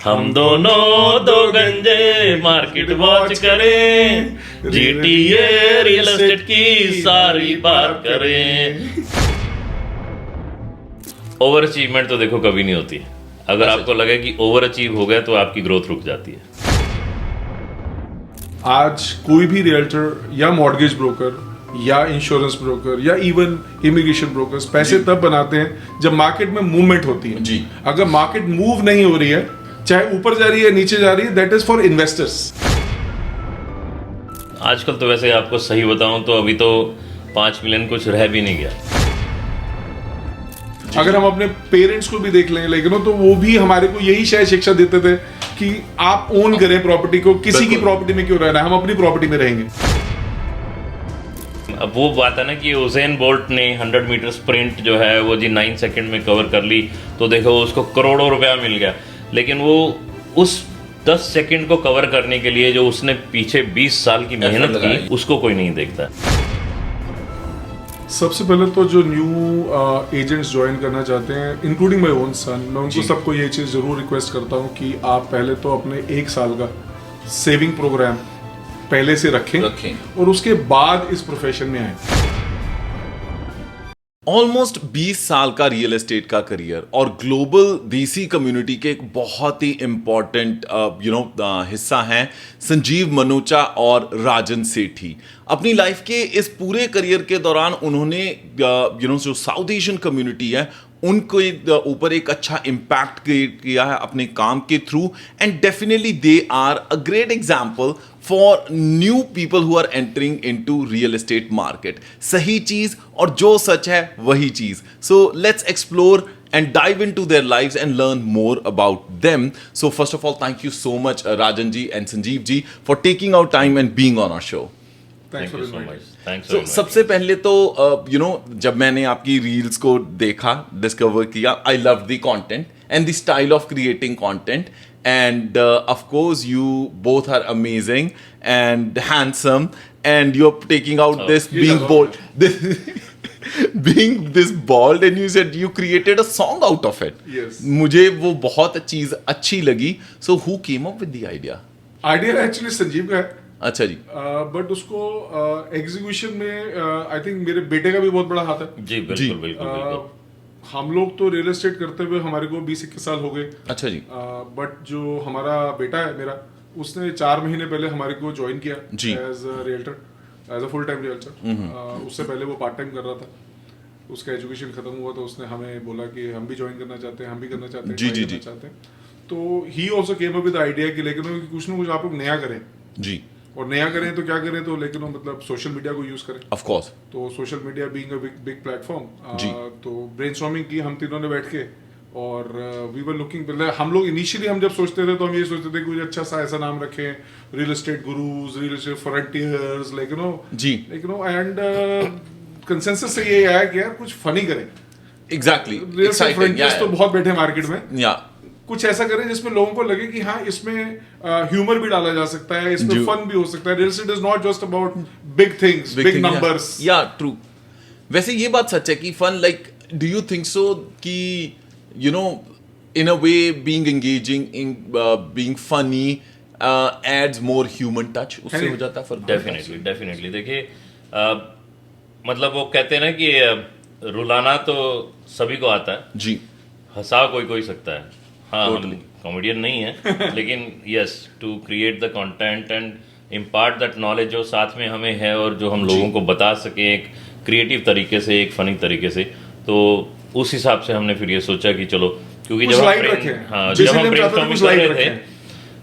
हम दोनों दो गंजे मार्केट वॉच करें, जीटीए रियल एस्टेट की सारी बात करें। ओवर अचीवमेंट तो देखो कभी नहीं होती। अगर आपको लगे कि ओवर अचीव हो गया तो आपकी ग्रोथ रुक जाती है। आज कोई भी रियल्टर या मॉर्गेज ब्रोकर या इंश्योरेंस ब्रोकर या इवन इमिग्रेशन ब्रोकर्स पैसे तब बनाते हैं जब मार्केट में मूवमेंट होती है। जी। अगर मार्केट मूव नहीं हो रही है, चाहे ऊपर जा रही है नीचे जा रही है, दैट इज फॉर इन्वेस्टर्स। आजकल तो वैसे आपको सही बताऊं तो अभी तो 5 मिलियन कुछ रह भी नहीं गया। अगर हम अपने पेरेंट्स को भी देख लें, लेकिन तो वो भी हमारे को यही शायद शिक्षा देते थे कि आप ओन करें प्रॉपर्टी को, किसी की प्रॉपर्टी में क्यों रहना है, हम अपनी प्रॉपर्टी में रहेंगे। अब वो बात है ना कि उसेन बोल्ट ने 100 मीटर स्प्रिंट जो है वो जी 9 सेकंड में कवर कर ली, तो देखो उसको करोड़ों रुपया मिल गया। लेकिन वो उस 10 सेकंड को कवर करने के लिए जो उसने पीछे 20 साल की मेहनत की, उसको कोई नहीं देखता। सबसे पहले तो जो न्यू एजेंट्स ज्वाइन करना चाहते हैं, इंक्लूडिंग माय ओन सन, मैं उनको सबको ये चीज़ ज़रूर रिक्वेस्ट करता हूँ कि आप पहले तो अपने 1 साल का सेविंग प्रोग्राम पहले से रखें और उसके बाद इस प्रोफेशन में आए। ऑलमोस्ट 20 साल का रियल एस्टेट का करियर और ग्लोबल देसी कम्युनिटी के एक बहुत ही इंपॉर्टेंट हिस्सा हैं संजीव मनोचा और राजन सेठी। अपनी लाइफ के इस पूरे करियर के दौरान उन्होंने जो साउथ एशियन कम्युनिटी है उनके ऊपर एक अच्छा इम्पैक्ट क्रिएट किया है अपने काम के through, and definitely they are a great example for new people who are entering into real estate market. सही चीज और जो सच है वही चीज। So let's explore and dive into their lives and learn more about them. So first of all, thank you so much Rajan ji and Sanjeev ji for taking out time and being on our show. Thank you so much. Thanks So for सबसे पहले तो जब मैंने आपकी reels को देखा, discover किया, I loved the content and the style of creating content, and of course you both are amazing and handsome, and you're taking out this being bold, being this bald, and you said you created a song out of it. Yes. मुझे वो बहुत चीज अच्छी लगी. So who came up with the idea? Idea actually Sanjeev का है, अच्छा जी। But उसको एग्जीक्यूशन में आई थिंक मेरे बेटे का भी बहुत बड़ा हाथ है। जी बिल्कुल बिल्कुल। हम लोग तो रियल एस्टेट करते हुए हमारे को 20-21 साल हो गए। अच्छा जी। बट जो हमारा बेटा है मेरा, उसने 4 महीने पहले हमारे को ज्वाइन किया as a realtor, as a full time realtor. उससे पहले वो पार्ट टाइम कर रहा था, उसका एजुकेशन खत्म हुआ तो उसने हमें बोला कि हम भी ज्वाइन करना चाहते हैं, हम भी करना चाहते हैं, जी चाहते हैं। तो he also came up with idea कि लेकिन कुछ ना कुछ आप लोग नया करें जी। और नया करें तो क्या करें, तो लेकिन मतलब सोशल मीडिया को यूज करें। Of course. तो social media being a big platform, जी। तो ब्रेनस्टॉर्मिंग की हम तीनों ने बैठ के, और वी वर लुकिंग, हम लोग इनिशियली हम जब सोचते थे तो हम ये सोचते थे कि कुछ अच्छा सा ऐसा नाम रखें, real estate gurus, real estate frontiers, जी, एंड कंसेंसस से ये आया कि यार कुछ फनी करें। एग्जैक्टली। रियल एस्टेट फ्रंटियर्स तो बहुत बैठे मार्केट में, या कुछ ऐसा करें जिसमें लोगों को लगे कि हाँ इसमें ह्यूमर भी डाला जा सकता है, इसमें फन भी हो सकता है। Real estate is not just about big things, big numbers. Yeah true. वैसे ये बात सच है कि fun, like do you think so कि in a way being engaging, in being funny adds more human touch, उससे हो जाता है फर्क? डेफिनेटली। देखिए मतलब वो कहते हैं ना कि रुलाना तो सभी को आता है जी, हंसा कोई सकता है। हाँ, हम कॉमेडियन नहीं है लेकिन yes, to create the content and impart that knowledge जो साथ में हमें है और जो हम लोगों को बता सके एक क्रिएटिव तरीके से, एक फनी तरीके से, तो उस हिसाब से हमने फिर ये सोचा कि चलो, क्योंकि जब हम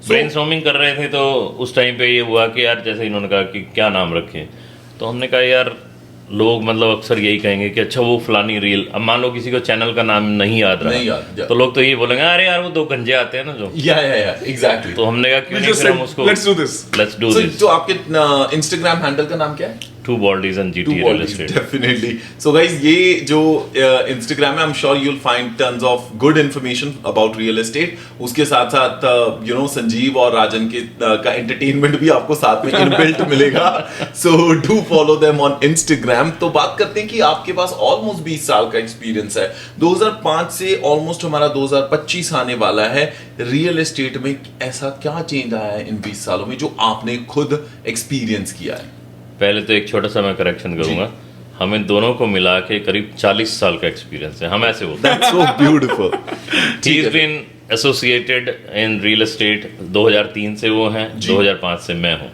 ब्रेनस्टॉर्मिंग कर रहे थे तो उस टाइम पे ये हुआ कि यार जैसे इन्होंने कहा कि क्या नाम रखें, तो हमने कहा यार लोग मतलब अक्सर यही कहेंगे कि अच्छा वो फलानी रील, अब मान लो किसी को चैनल का नाम नहीं याद रहा तो लोग तो यही बोलेंगे अरे यार वो 2 गंजे आते हैं ना जो। या एग्जैक्टली। तो हमने कहा क्यों नहीं फिर हम उसको लेट्स डू दिस। तो आपके इंस्टाग्राम हैंडल का नाम क्या है? Two bodies and GT real estate. Definitely. So guys, ये जो इंस्टाग्राम है, आई am sure you will find tons of good information about real estate. उसके साथ साथ संजीव और राजन के का एंटरटेनमेंट भी आपको साथ में इनबिल्ट मिलेगा। So do follow them on Instagram. तो बात करते हैं कि आपके पास ऑलमोस्ट 20 साल का एक्सपीरियंस है। 2005 से ऑलमोस्ट हमारा 2025 आने वाला है। रियल एस्टेट में ऐसा क्या चेंज आया है इन 20 सालों में जो आपने खुद एक्सपीरियंस किया है? पहले तो एक छोटा सा मैं करेक्शन करूंगा, हमें दोनों को मिला के करीब 40 साल का एक्सपीरियंस है, हम ऐसे बोलते हैं। That's so beautiful. He is been associated in real estate 2003 से वो हैं, 2005 से मैं हूँ,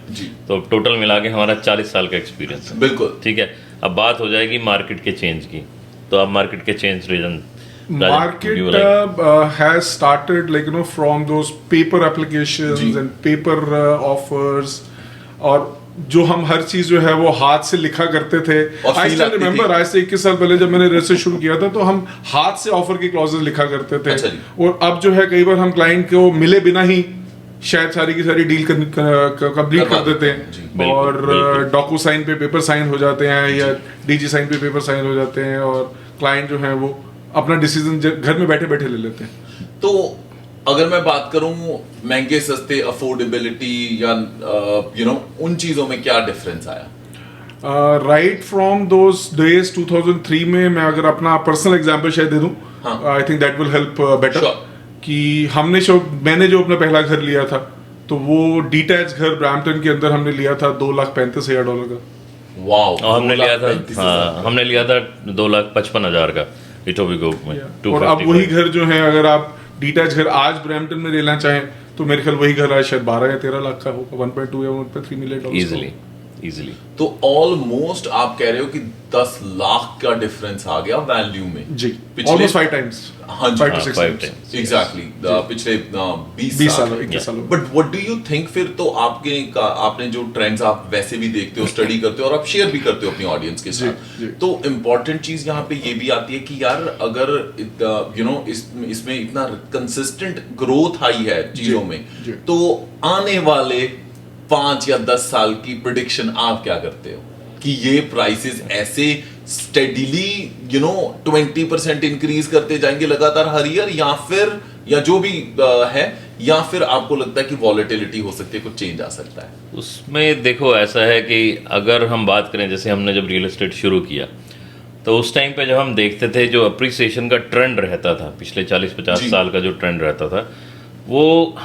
तो टोटल मिला के हमारा 40 साल का एक्सपीरियंस है। बिल्कुल ठीक है। अब बात हो जाएगी मार्केट के चेंज की, तो अब मार्केट के change reason Market has started from those paper applications and paper offers, और जो हम हर चीज जो है वो हाथ से लिखा करते थे। आई स्टिल रिमेम्बर, आज से 21 साल पहले जब मैंने रजिस्टर शुरू किया था तो हम हाथ से ऑफर की क्लॉजेस लिखा करते थे। और अब जो है कई बार हम क्लाइंट को मिले बिना ही शायद सारी की सारी डील कंप्लीट कर देते हैं, और डॉकू साइन पे पेपर साइन हो जाते हैं या डीजी साइन पे पेपर साइन हो जाते हैं, और क्लाइंट जो है वो अपना डिसीजन घर में बैठे बैठे ले लेते हैं। तो अगर मैं बात करूं महंगे सस्ते, अफोर्डेबिलिटी या उन चीजों में क्या डिफरेंस आया? राइट फ्रॉम दोस डेज 2003 में मैं अगर अपना पर्सनल एग्जांपल शायद दे दूं, आई think that will help better. कि मैंने जो अपना पहला घर लिया था तो वो डिटैच घर ब्रैम्पटन के अंदर हमने लिया था $2,35,000 का। वाओ। हमने लिया था 2,55,000 का इटोबिगो में। और अब वही घर जो है, अगर आप डिटैच घर आज ब्रैम्पटन में लेना चाहें तो मेरे ख्याल वही घर आज शायद 12 या 13 लाख का होगा, 1.2 या 1.3 मिलियन इजीली। तो ऑलमोस्ट आप कह रहे हो कि 10 लाख का डिफरेंस आ गया वैल्यू में। जी, ऑलमोस्ट 5 टाइम्स। हाँ जी, 5 to 6 times एग्जैक्टली। पिछले 20 साल 21 सालों। But what do you think? फिर तो आपने जो ट्रेंड्स आप वैसे भी देखते हो, स्टडी करते हो और आप शेयर भी करते हो अपनी ऑडियंस के साथ, तो इम्पोर्टेंट चीज यहाँ पे ये भी आती है कि यार अगर इसमें इतना कंसिस्टेंट ग्रोथ आई है चीजों में, तो आने वाले 5 या 10 साल की प्रेडिक्शन आप क्या करते हो कि ये प्राइसेस ऐसे स्टेडीली 20% इंक्रीज करते जाएंगे लगातार हर ईयर, या जो भी है, या फिर आपको लगता है कि वॉलेटिलिटी हो सकती है, कुछ चेंज आ सकता है? उसमें देखो ऐसा है कि अगर हम बात करें, जैसे हमने जब रियल एस्टेट शुरू किया तो उस टाइम पे जब हम देखते थे जो अप्रिसिएशन का ट्रेंड रहता था पिछले 40-50 साल का जो ट्रेंड रहता था, वो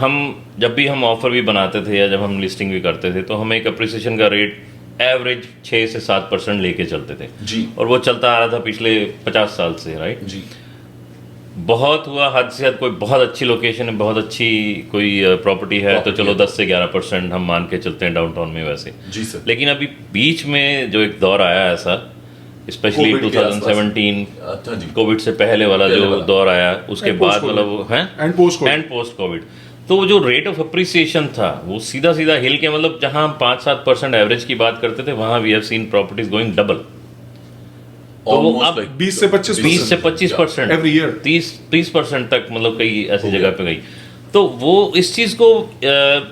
जब भी हम ऑफर भी बनाते थे या जब हम लिस्टिंग भी करते थे तो हम एक अप्रिसिएशन का रेट एवरेज 6 से 7% लेके चलते थे जी। और वो चलता आ रहा था पिछले 50 साल से, राइट जी। बहुत हुआ हद से हद, कोई बहुत अच्छी लोकेशन है, बहुत अच्छी कोई प्रॉपर्टी है तो चलो 10 से 11% हम मान के चलते हैं डाउनटाउन में वैसे जी सर। लेकिन अभी बीच में जो एक दौर आया ऐसा, स्पेशली 2017 कोविड से पहले वाला जो दौर आया, उसके बाद वाला वो है एंड पोस्ट कोविड, तो वो जो रेट ऑफ अप्रिसिएशन था वो सीधा सीधा हिल के, मतलब जहां 5-7% एवरेज की बात करते थे वहां we have seen properties going double. तो वो अब 20 से 25% एवरी ईयर, 30% तक, मतलब कई ऐसी जगह पे गई। तो वो इस चीज को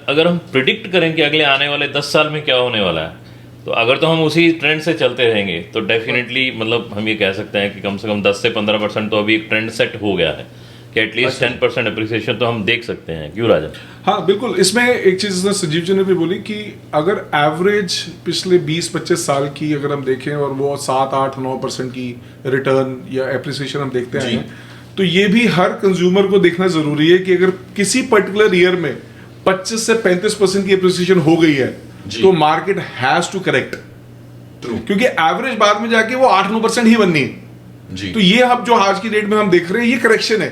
अगर हम प्रिडिक्ट करें कि अगले आने वाले 10 साल में क्या होने वाला है, तो अगर तो हम उसी ट्रेंड से चलते रहेंगे तो डेफिनेटली मतलब हम ये कह सकते हैं कि कम से कम 10 से 15% तो अभी एक ट्रेंड सेट हो गया है कि एटलीस्ट 10% अप्रिसिएशन तो हम देख सकते हैं। क्यों राजा? हाँ बिल्कुल। इसमें एक चीज संजीव जी ने भी बोली कि अगर एवरेज पिछले 20-25 साल की अगर हम देखें और वो 7-8-9% की रिटर्न या एप्रिसिएशन हम देखते हैं, तो ये भी हर कंज्यूमर को देखना जरूरी है कि अगर किसी पर्टिकुलर ईयर में 25 से 35% की एप्रिसिएशन हो गई है तो मार्केट हैज टू करेक्ट, क्योंकि एवरेज बाद में जाके वो 8-9% ही बननी है। तो ये अब जो आज की डेट में हम देख रहे हैं ये करेक्शन है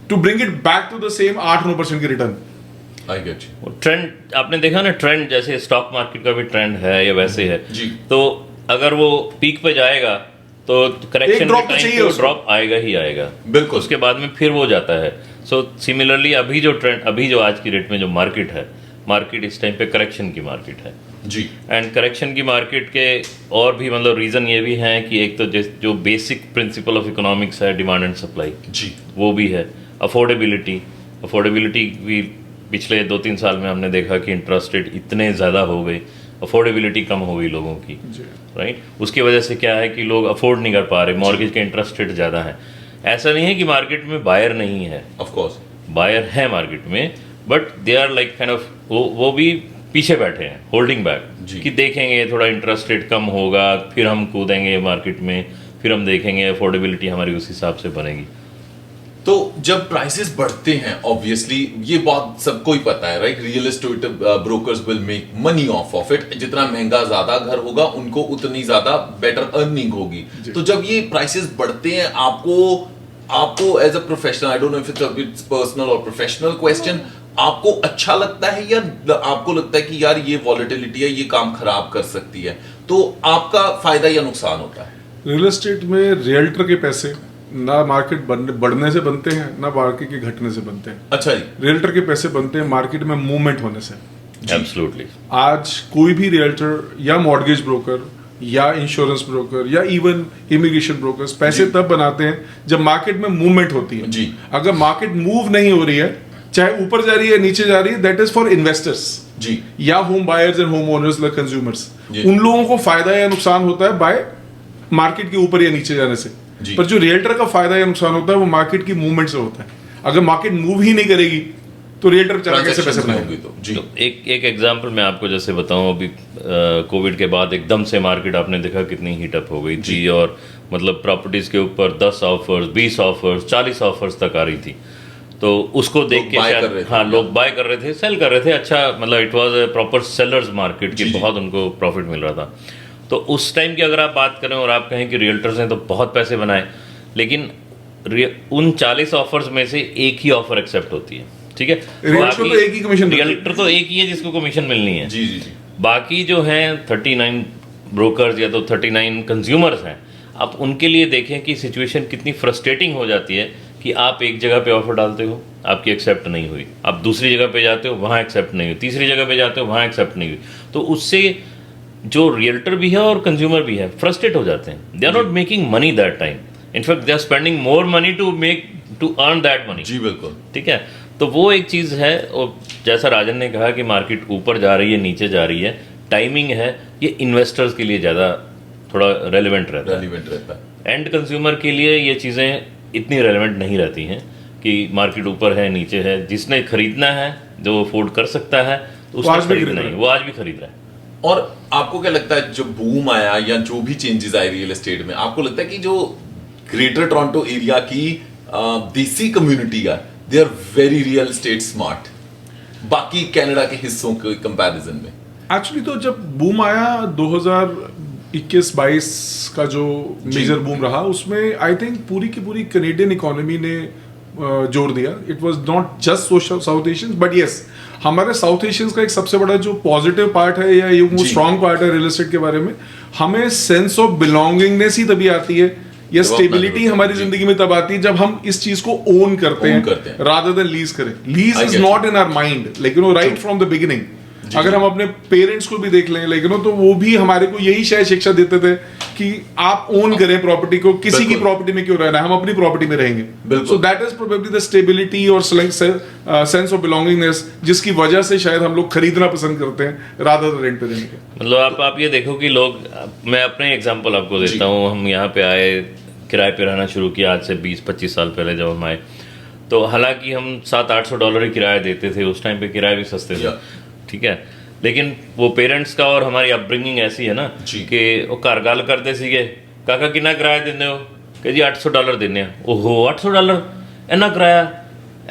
to bring it back to the same 8-9% की return. I get you. Trend आपने देखा ना, ट्रेंड जैसे स्टॉक मार्केट का भी ट्रेंड है या वैसे है जी। तो अगर वो पीक पे जाएगा तो करेक्शन ड्रॉप तो चाहिए, ड्रॉप आएगा ही आएगा, बिल्कुल। उसके बाद में फिर वो जाता है। सो सिमिलरली अभी जो आज की डेट में जो मार्केट है, मार्केट इस टाइम पे करेक्शन की मार्केट है जी। एंड करेक्शन की मार्केट के और भी मतलब रीजन ये भी है कि एक तो जो बेसिक प्रिंसिपल ऑफ इकोनॉमिक्स है, डिमांड एंड सप्लाई जी, वो भी है। अफोर्डेबिलिटी भी पिछले 2-3 साल में हमने देखा कि इंटरेस्ट रेट इतने ज़्यादा हो गए अफोर्डेबिलिटी कम हो गई लोगों की, राइट। उसकी वजह से क्या है कि लोग अफोर्ड नहीं कर पा रहे, मॉर्गेज के इंटरेस्ट रेट ज़्यादा है। ऐसा नहीं है कि मार्केट में बायर नहीं है, ऑफ कोर्स बायर है मार्केट में, but they are like kind of वो भी पीछे बैठे हैं, होल्डिंग बैक, कि देखेंगे थोड़ा इंटरेस्ट रेट कम होगा फिर हम कूदेंगे मार्केट में, फिर हम देखेंगे अफोर्डेबिलिटी हमारी उस हिसाब से बनेगी। तो जब प्राइसेस बढ़ते हैं ऑब्वियसली ये बात सबको ही पता है, right, real estate brokers will make money of it. जितना महंगा ज्यादा घर होगा उनको उतनी ज्यादा बेटर अर्निंग होगी। तो जब ये प्राइसेस बढ़ते हैं आपको as a professional, I don't know if it's personal और प्रोफेशनल क्वेश्चन, आपको अच्छा लगता है या आपको लगता है कि यार ये वॉलेटिलिटी है, ये काम खराब कर सकती है, तो आपका फायदा या नुकसान होता है? रियल एस्टेट में रियल्टर के पैसे ना मार्केट बढ़ने से बनते हैं ना मार्केट के घटने से बनते हैं। अच्छा जी। रियल्टर के पैसे बनते हैं मार्केट में मूवमेंट होने से। एब्सोल्युटली। आज कोई भी रियल्टर या मॉर्गेज ब्रोकर या इंश्योरेंस ब्रोकर या इवन इमिग्रेशन ब्रोकर्स पैसे तब बनाते हैं जब मार्केट में मूवमेंट होती है जी। अगर मार्केट मूव नहीं हो रही है, चाहे ऊपर जा रही है नीचे जा रही है, दैट इज फॉर इन्वेस्टर्स जी, या home buyers and home owners like consumers. उन लोगों को फायदा या नुकसान होता है बाय मार्केट के ऊपर या नीचे जाने से, पर जो रियल्टर का फायदा या नुकसान होता है वो मार्केट की मूवमेंट से होता है। अगर मार्केट मूव ही नहीं करेगी तो रियल्टर बेचारा कैसे पैसे बनाएगा? तो एक एग्जांपल मैं आपको जैसे बताऊं, अभी कोविड के बाद एकदम से मार्केट आपने देखा कितनी हीटअप हो गई थी, और मतलब प्रॉपर्टीज के ऊपर 10 ऑफर्स, 20 ऑफर्स, 40 ऑफर्स तक आ रही थी। तो उसको देख के शायद हाँ लोग बाय कर रहे थे, सेल कर रहे थे। अच्छा, मतलब it was a proper sellers market की, बहुत उनको प्रॉफिट मिल रहा था। तो उस टाइम की अगर आप बात करें और आप कहें कि रियल्टर्स ने तो बहुत पैसे बनाए, लेकिन उन 40 ऑफर्स में से एक ही ऑफर एक्सेप्ट होती है, ठीक है। रियल्टर तो एक ही कमीशन, रियल्टर तो एक ही है जिसको कमीशन मिलनी है। जी जी जी। बाकी जो हैं 39 ब्रोकर्स या तो 39 कंज्यूमर्स हैं, आप उनके लिए देखें कि सिचुएशन कितनी फ्रस्ट्रेटिंग हो जाती है कि आप एक जगह पे ऑफर डालते हो, आपकी एक्सेप्ट नहीं हुई, आप दूसरी जगह पे जाते हो, वहाँ एक्सेप्ट नहीं हुई, तीसरी जगह पे जाते हो, वहाँ एक्सेप्ट नहीं हुई। तो उससे जो रियल्टर भी है और कंज्यूमर भी है फ्रस्ट्रेट हो जाते हैं। They are not making money that time, in fact they are spending more money to earn that money. जी बिल्कुल, ठीक है। तो वो एक चीज़ है, और जैसा राजन ने कहा कि मार्केट ऊपर जा रही है, नीचे जा रही है, टाइमिंग है, ये इन्वेस्टर्स के लिए ज़्यादा थोड़ा रेलिवेंट रहता है। एंड कंज्यूमर के लिए ये चीज़ें इतनी रेलिवेंट नहीं रहती हैं कि मार्केट ऊपर है नीचे है। जिसने खरीदना है, जो अफोर्ड कर सकता है, तो उसने खरीदना ही, वो आज भी खरीद रहा है। और आपको क्या लगता है, जो बूम आया या जो भी चेंजेस आए रियल एस्टेट में, आपको लगता है कि जो ग्रेटर टोरंटो एरिया की देसी कम्युनिटी है, they are very real estate smart बाकी कनाडा के हिस्सों के कंपैरिजन में? एक्चुअली तो जब बूम आया 2021-22 का जो मेजर बूम रहा, उसमें आई थिंक पूरी की पूरी कनेडियन इकोनॉमी ने जोर दिया। It was not just south Asians, but yes, हमारे साउथ एशियंस का एक सबसे बड़ा जो पॉजिटिव पार्ट है या ये स्ट्रॉन्ग पार्ट है रियल एस्टेट के बारे में, हमें सेंस ऑफ बिलोंगिंगनेस ही तभी आती है या स्टेबिलिटी हमारी जिंदगी में तब आती है जब हम इस चीज को ओन करते हैं रादर देन लीज करें। Lease is not in our mind, लेकिन राइट फ्रॉम द बिगिनिंग। अगर हम अपने पेरेंट्स को भी देख लें, लेकिन तो वो भी हमारे को यही शायद शिक्षा देते थे कि आप ओन करें प्रॉपर्टी को, किसी की प्रॉपर्टी में क्यों रहना है, हम अपनी प्रॉपर्टी में रहेंगे। So that is probably the stability और सेंस ऑफ बिलोंगिंगनेस, जिसकी वजह से शायद हम लोग खरीदना पसंद करते हैं रादर देन रेंट पे देने के। मतलब आप ये देखो कि लोग, मैं अपने एग्जांपल आपको देता हूँ। हम यहाँ पे आए, किराए पे रहना शुरू किया आज से 20-25 साल पहले जब हम आए, तो हालांकि हम $700-800 ही किराया देते थे। उस टाइम पे किराए भी सस्ते थे, ठीक है। लेकिन वो पेरेंट्स का और हमारी अपब्रिंगिंग ऐसी है ना कि वो घर गल करते सीगे, काका कितना किराया देंदे हो, कि जी $800 देने। ओहो $800 इन्ना किराया,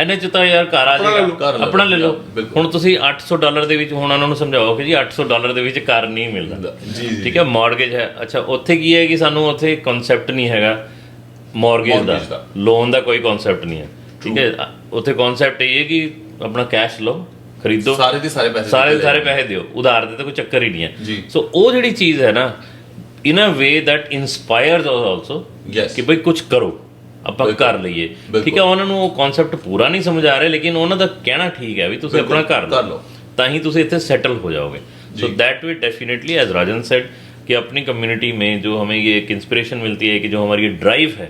ਇਹਨੇ ਚ ਤਾਂ ਯਾਰ ਘਰ ਆ ਜਾਏਗਾ, ਆਪਣਾ ਲੈ ਲਓ। ਹੁਣ ਤੁਸੀਂ $800 ਦੇ ਵਿੱਚ ਹੁਣ ਉਹਨਾਂ ਨੂੰ ਸਮਝਾਓ ਕਿ ਜੀ $800 ਦੇ ਵਿੱਚ ਘਰ ਨਹੀਂ ਮਿਲਦਾ, ਠੀਕ ਹੈ। ਮੌਰਗੇਜ ਹੈ, ਅੱਛਾ ਉੱਥੇ ਕੀ ਹੈ ਕਿ ਸਾਨੂੰ ਉੱਥੇ ਕਨਸੈਪਟ ਨਹੀਂ ਹੈਗਾ ਮੌਰਗੇਜ ਦਾ, ਲੋਨ ਦਾ ਕੋਈ ਕਨਸੈਪਟ ਨਹੀਂ ਹੈ, ਠੀਕ ਹੈ। ਉੱਥੇ ਕਨਸੈਪਟ ਇਹ ਹੈ ਕਿ ਆਪਣਾ ਕੈਸ਼ ਲਓ, ਖਰੀਦੋ, ਸਾਰੇ ਦੇ ਸਾਰੇ ਪੈਸੇ ਦਿਓ, ਉਧਾਰ ਦੇ ਤਾਂ ਕੋਈ ਚੱਕਰ ਹੀ ਨਹੀਂ ਹੈ। ਸੋ ਉਹ ਜਿਹੜੀ ਚੀਜ਼ ਹੈ ਨਾ, ਇਨ ਅ ਵੇ ਦੈਟ ਇਨਸਪਾਇਰਸ ਆਲਸੋ ਕਿ ਬਈ ਕੁਝ ਕਰੋ, ਆਪਾਂ ਕਰ ਲਈਏ, ਠੀਕ ਹੈ। ਉਹਨਾਂ ਨੂੰ ਉਹ ਕਨਸੈਪਟ ਪੂਰਾ ਨਹੀਂ ਸਮਝ ਆ ਰਿਹਾ, ਲੇਕਿਨ ਉਹਨਾਂ ਦਾ ਕਹਿਣਾ ਠੀਕ ਹੈ ਵੀ ਤੁਸੀਂ ਆਪਣਾ ਘਰ ਲਓ, ਤਾਂ ਹੀ ਤੁਸੀਂ ਇੱਥੇ सेटल हो जाओगे। So that way definitely, as Rajan said, कि अपनी कम्युनिटी में जो हमें ये एक इंस्पिरेशन मिलती है कि जो हमारी ये ड्राइव है,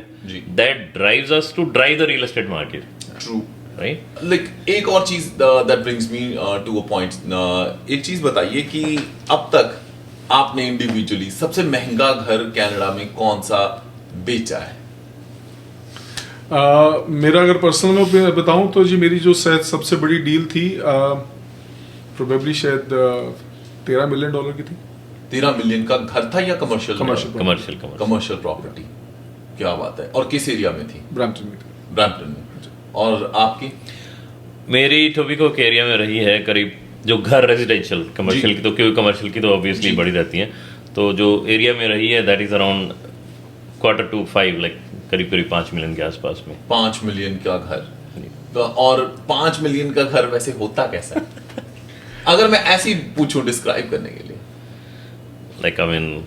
that drives us to drive the real estate market. True. Right. Like एक और चीज that brings me to a point, एक चीज बताइए कि अब तक आपने इंडिविजुअली सबसे महंगा घर कनाडा में कौन सा बेचा है? मेरा अगर पर्सनल में बताऊं तो जी मेरी जो शायद सबसे बड़ी डील थी प्रोबेबली शायद $13 मिलियन की थी। 13 मिलियन का घर था या कमर्शियल? Commercial commercial property. क्या बात है। और किस एरिया में थी? ब्रैम्पटन में थी। ब्रैम्पटन में। और आपकी? मेरी टोबिको एरिया में रही है करीब, जो घर रेजिडेंशियल, कमर्शियल की तो क्योंकि कमर्शियल की तो ऑब्वियसली बड़ी रहती है, तो जो एरिया में रही है दैट इज अराउंड 4.25 लाइक करीब 5 मिलियन के आसपास में। 5 मिलियन का घर। तो और 5 मिलियन का घर वैसे होता कैसा है? अगर मैं ऐसे ही पूछूं डिस्क्राइब करने के लिए। लाइक आई मीन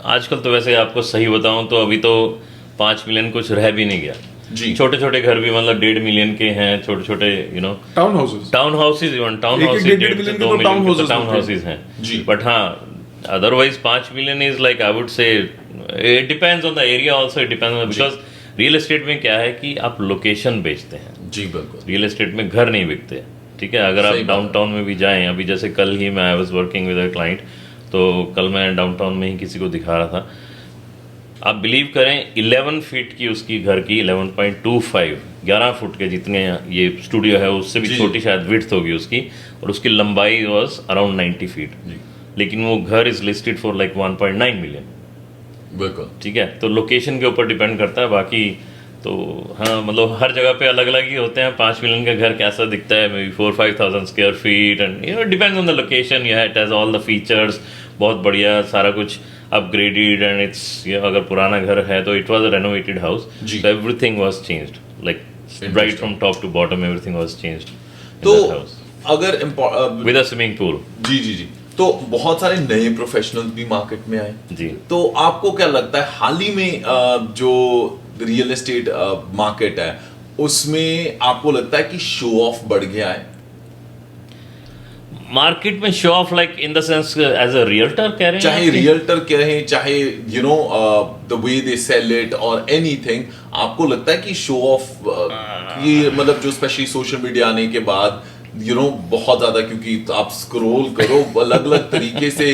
आजकल तो वैसे आपको सही बताऊं तो अभी तो 5 मिलियन कुछ रह भी नहीं गया जी। छोटे छोटे घर भी मतलब 1.5 मिलियन के हैं, छोटे छोटे you know town houses even town houses 1.5 से 2 मिलियन के टाउन हाउसेस हैं जी। बट हाँ otherwise 5 million is like I would से it depends on the area also, it depends on because real estate में क्या है कि आप लोकेशन बेचते हैं जी। बिल्कुल। रियल एस्टेट में घर नहीं बिकते, ठीक है। अगर आप डाउनटाउन में भी जाएं, अभी जैसे कल ही मैं I was working with a client, तो कल मैं डाउनटाउन में ही किसी को दिखा रहा था, आप बिलीव करें 11 फीट की उसकी घर की 11.25 11 फुट के जितने ये स्टूडियो है उससे भी छोटी शायद विड्थ होगी उसकी, और उसकी लंबाई वाज अराउंड 90 फीट, लेकिन वो घर is listed for like 1.9 million. बिल्कुल ठीक है, तो लोकेशन के ऊपर डिपेंड करता है, बाकी तो हाँ मतलब हर जगह पे अलग अलग ही होते हैं। 5 मिलियन का घर कैसा दिखता है, may be 4-5,000 square feet and you know depends on the location, it has all the features, बहुत बढ़िया सारा कुछ अपग्रेडेड एंड इट्स अगर पुराना घर है तो it was a renovated house, so everything was changed like right from top to bottom everything was changed. तो अगर विद अ स्विमिंग पूल। जी जी जी। तो बहुत सारे नए प्रोफेशनल्स भी मार्केट में आए जी, तो आपको क्या लगता है हाल ही में जो रियल एस्टेट मार्केट है उसमें आपको लगता है कि शो ऑफ बढ़ गया है? मार्केट में show off like in the sense as a realtor कह रहे हैं, चाहे रियल्टर कहें चाहे you know the way they sell it और एनीथिंग, आपको लगता है कि शो ऑफ ये मतलब जो स्पेशली सोशल मीडिया आने के बाद यू नो बहुत ज्यादा, क्योंकि आप स्क्रॉल करो अलग अलग तरीके से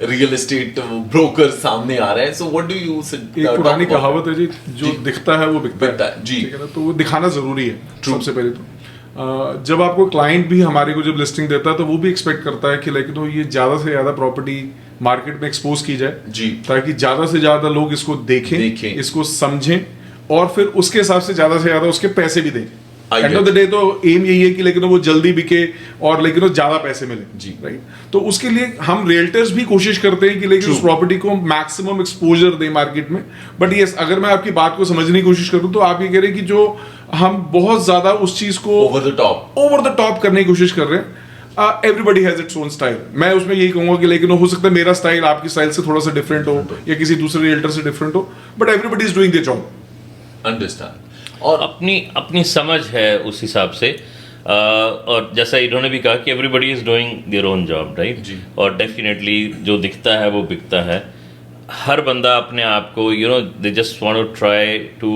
रियल एस्टेट ब्रोकर सामने आ रहे हैं, सो व्हाट डू यू से? एक पुरानी कहावत है जी, जो दिखता है वो बिकता है जी, ठीक है ना, तो वो दिखाना जरूरी है सबसे पहले तो। जब आपको क्लाइंट भी हमारे को जब लिस्टिंग देता है तो वो भी एक्सपेक्ट करता है कि लाइक तो ये ज्यादा से ज्यादा प्रॉपर्टी मार्केट में एक्सपोज की जाए जी, ताकि ज्यादा से ज्यादा लोग इसको देखें, इसको समझें और फिर उसके हिसाब से ज्यादा उसके पैसे भी दें। एंड ऑफ द डे तो एम यही है कि लेकिन वो जल्दी बिके और लेकिन वो ज्यादा पैसे मिले जी, राइट। तो उसके लिए हम रियल्टर्स भी कोशिश करते हैं कि लेकिन उस प्रॉपर्टी को मैक्सिमम एक्सपोजर दें मार्केट में। बट यस, अगर मैं आपकी बात को समझने की कोशिश करूं तो आप ये कह रहे हैं कि जो हम बहुत ज्यादा उस चीज को ओवर द टॉप करने की कोशिश कर रहे हैं। Everybody has its own style. मैं उसमें यही कहूंगा कि लेकिन हो सकता है मेरा स्टाइल आपकी स्टाइल से थोड़ा सा डिफरेंट हो या किसी दूसरे रियल्टर से डिफरेंट हो, but everybody is doing their job. Understand. और अपनी समझ है उस हिसाब से, और जैसा इन्होंने भी कहा कि everybody is doing their own job, right. और डेफिनेटली जो दिखता है वो बिकता है। हर बंदा अपने आप को you know they just want to try to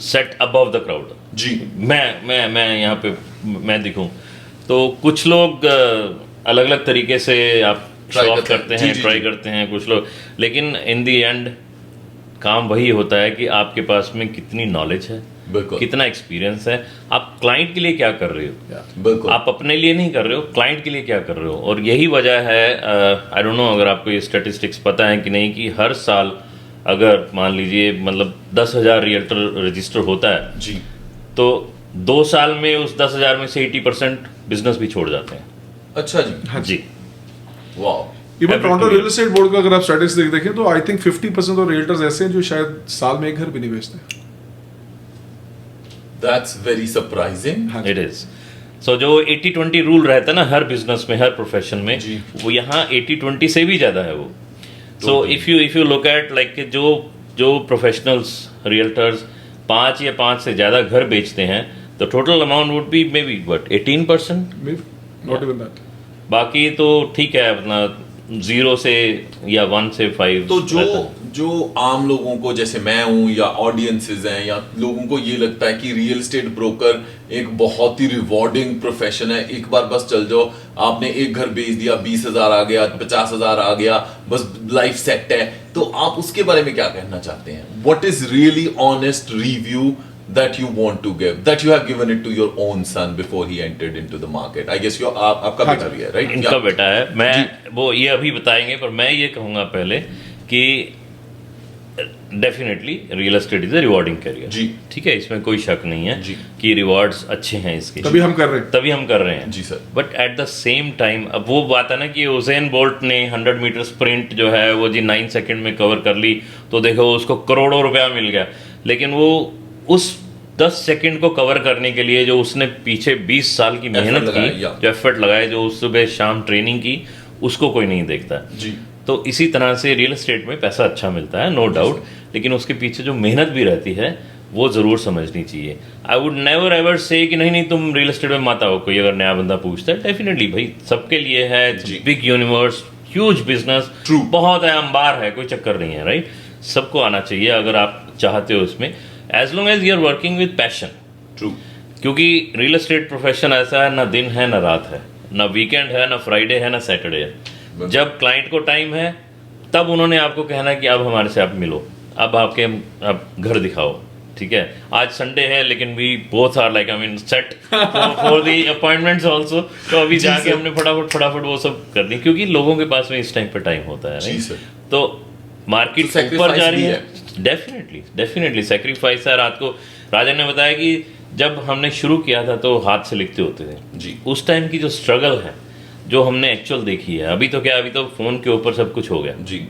set above the crowd जी। मैं यहाँ पे मैं दिखूं, तो कुछ लोग अलग अलग तरीके से आप शॉप करते हैं, ट्राई करते हैं कुछ लोग, लेकिन इन दी एंड काम वही होता है कि आपके पास में कितनी नॉलेज है, कितना एक्सपीरियंस है, आप क्लाइंट के लिए क्या कर रहे हो, आप अपने लिए नहीं कर रहे हो, क्लाइंट के लिए क्या कर रहे हो। और यही वजह है, आई डोंट नो अगर आपको ये स्टैटिस्टिक्स पता है कि नहीं, कि हर साल अगर मान लीजिए मतलब 10,000 रियल्टर रजिस्टर होता है जी, तो 2 साल में उस 10,000 में से 80% बिजनेस भी छोड़ जाते हैं। अच्छा जी। हाँ जी, वाह। Even Toronto real estate board का अगर आप स्टैटिस्टिक्स देखें तो आई थिंक 50% ऑफ रियल्टर्स ऐसे हैं जो शायद साल में एक घर भी नहीं बेचते। That's very surprising. It is. So जो 80-20 रूल रहता है ना हर बिजनेस में, हर प्रोफेशन में, वो यहाँ 80-20 से भी ज्यादा है वो। So if you look at like जो प्रोफेशनल्स रियल्टर्स 5 या 5 से ज्यादा घर बेचते हैं, तो total amount would be may be what 18%, not even that. बाकी तो ठीक है अपना 0 से या 1 से 5। तो जो आम लोगों को, जैसे मैं हूं या ऑडियंसेस हैं या लोगों को ये लगता है कि रियल एस्टेट ब्रोकर एक बहुत ही रिवॉर्डिंग प्रोफेशन है, एक बार बस चल जाओ, आपने एक घर बेच दिया, 20,000 आ गया, 50,000 आ गया, बस लाइफ सेट है, तो आप उसके बारे में क्या कहना चाहते हैं? What is really honest review that you want to give, that you have given it to your own son before he entered into the market? I guess आपका बेटा भी है, right? इनका बेटा है, मैं वो ये अभी बताएंगे, पर मैं ये कहूँगा पहले कि definitely real estate is a rewarding career जी, ठीक है, इसमें कोई शक नहीं है जी कि रिवॉर्ड्स अच्छे हैं इसके, तभी हम कर रहे हैं जी sir. But at the same time अब वो बात है ना कि उसेन बोल्ट ने 100 मीटर स्प्रिंट जो है वो जी 9 सेकंड में कवर कर ली, तो देखो उसको करोड़ों रुपया मिल गया, लेकिन वो उस 10 सेकंड को कवर करने के लिए जो उसने पीछे 20 साल की मेहनत की, जो एफर्ट लगाए, जो सुबह शाम ट्रेनिंग की, उसको कोई नहीं देखता जी। तो इसी तरह से रियल एस्टेट में पैसा अच्छा मिलता है, नो डाउट, लेकिन उसके पीछे जो मेहनत भी रहती है वो ज़रूर समझनी चाहिए। आई वुड नेवर एवर से कि नहीं तुम रियल एस्टेट में मत आओ, कोई अगर नया बंदा पूछता है, डेफिनेटली भाई सबके लिए है, बिग यूनिवर्स, ह्यूज बिजनेस, बहुत है, अंबार है, कोई चक्कर नहीं है, राइट? सबको आना चाहिए अगर आप चाहते हो उसमें, as long as you are working with passion. True, क्योंकि रियल एस्टेट प्रोफेशन ऐसा है, ना दिन है ना रात है, ना वीकेंड है ना फ्राइडे है ना सैटरडे है। जब क्लाइंट को टाइम है तब उन्होंने आपको कहना है कि अब हमारे से आप मिलो, अब आपके अब घर दिखाओ, ठीक है? आज संडे है लेकिन we both are like I mean set for the appointments also, तो अभी जाके हमने फटाफट वो सब कर दी, क्योंकि लोगों के पास में इस टाइम पे टाइम होता है, राइट? तो मार्केट ऊपर जा रही है, डेफिनेटली सेक्रीफाइस है। रात को राजन ने बताया कि जब हमने शुरू किया था तो हाथ से लिखते होते थे जी, उस टाइम की जो स्ट्रगल है जो हमने एक्चुअल देखी है, अभी तो क्या, अभी तो फोन के ऊपर सब कुछ हो गया जी।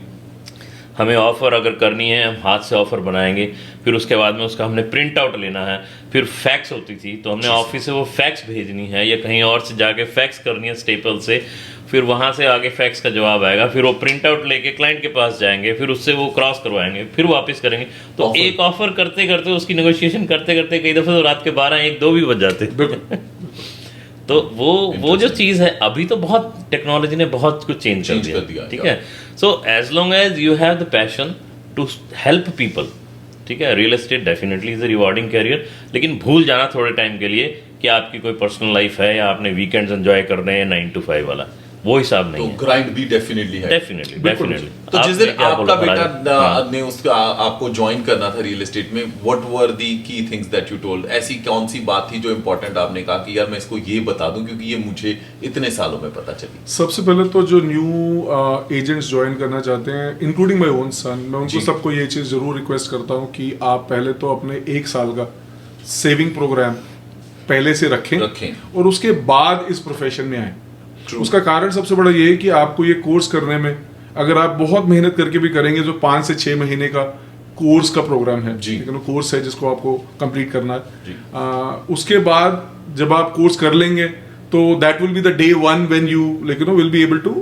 हमें ऑफर अगर करनी है हम हाथ से ऑफर बनाएंगे, फिर उसके बाद में उसका हमने प्रिंट आउट लेना है, फिर फैक्स होती थी तो हमने ऑफिस से वो फैक्स भेजनी है या कहीं और से जाके फैक्स करनी है स्टेपल से, फिर वहाँ से आगे फैक्स का जवाब आएगा, फिर वो प्रिंट आउट लेके क्लाइंट के पास जाएंगे, फिर उससे वो क्रॉस करवाएंगे, फिर वापस करेंगे, तो एक ऑफर करते करते उसकी नेगोशिएशन करते करते कई दफ़े तो रात के 12-1-2 भी बज जाते तो वो जो चीज़ है, अभी तो बहुत टेक्नोलॉजी ने बहुत कुछ चेंज कर दिया, ठीक है? So as long as you have the passion to help people, ठीक है, real estate definitely is a rewarding career, लेकिन भूल जाना थोड़े टाइम के लिए कि आपकी कोई पर्सनल लाइफ है या आपने वीकेंड्स एंजॉय करने हैं 9 to 5 वाला, वो हिसाब नहीं है। ग्राइंड भी डेफिनेटली है, डेफिनेटली। तो जिस दिन आपका बेटा ने उसका आपको ज्वाइन करना था रियल एस्टेट में, what were the key things that you told? ऐसी कौन सी बात थी जो इंपॉर्टेंट आपने कहा कि यार मैं इसको ये बता दूं क्योंकि ये मुझे इतने सालों में पता चली? सबसे पहले तो जो न्यू एजेंट्स ज्वाइन करना चाहते हैं, इंक्लूडिंग माय ओन सन, मैं उनको सबको ये चीज़ जरूर रिक्वेस्ट करता हूँ कि आप पहले तो अपने 1 साल का सेविंग प्रोग्राम पहले से रखें और उसके बाद इस प्रोफेशन में आए। उसका कारण सबसे बड़ा ये है कि आपको ये कोर्स करने में अगर आप बहुत मेहनत करके भी करेंगे, जो 5 से 6 महीने का कोर्स का प्रोग्राम है, लेकिन कोर्स है जिसको आपको कंप्लीट करना है, उसके बाद जब आप कोर्स कर लेंगे तो that will be the day one when you like will be able to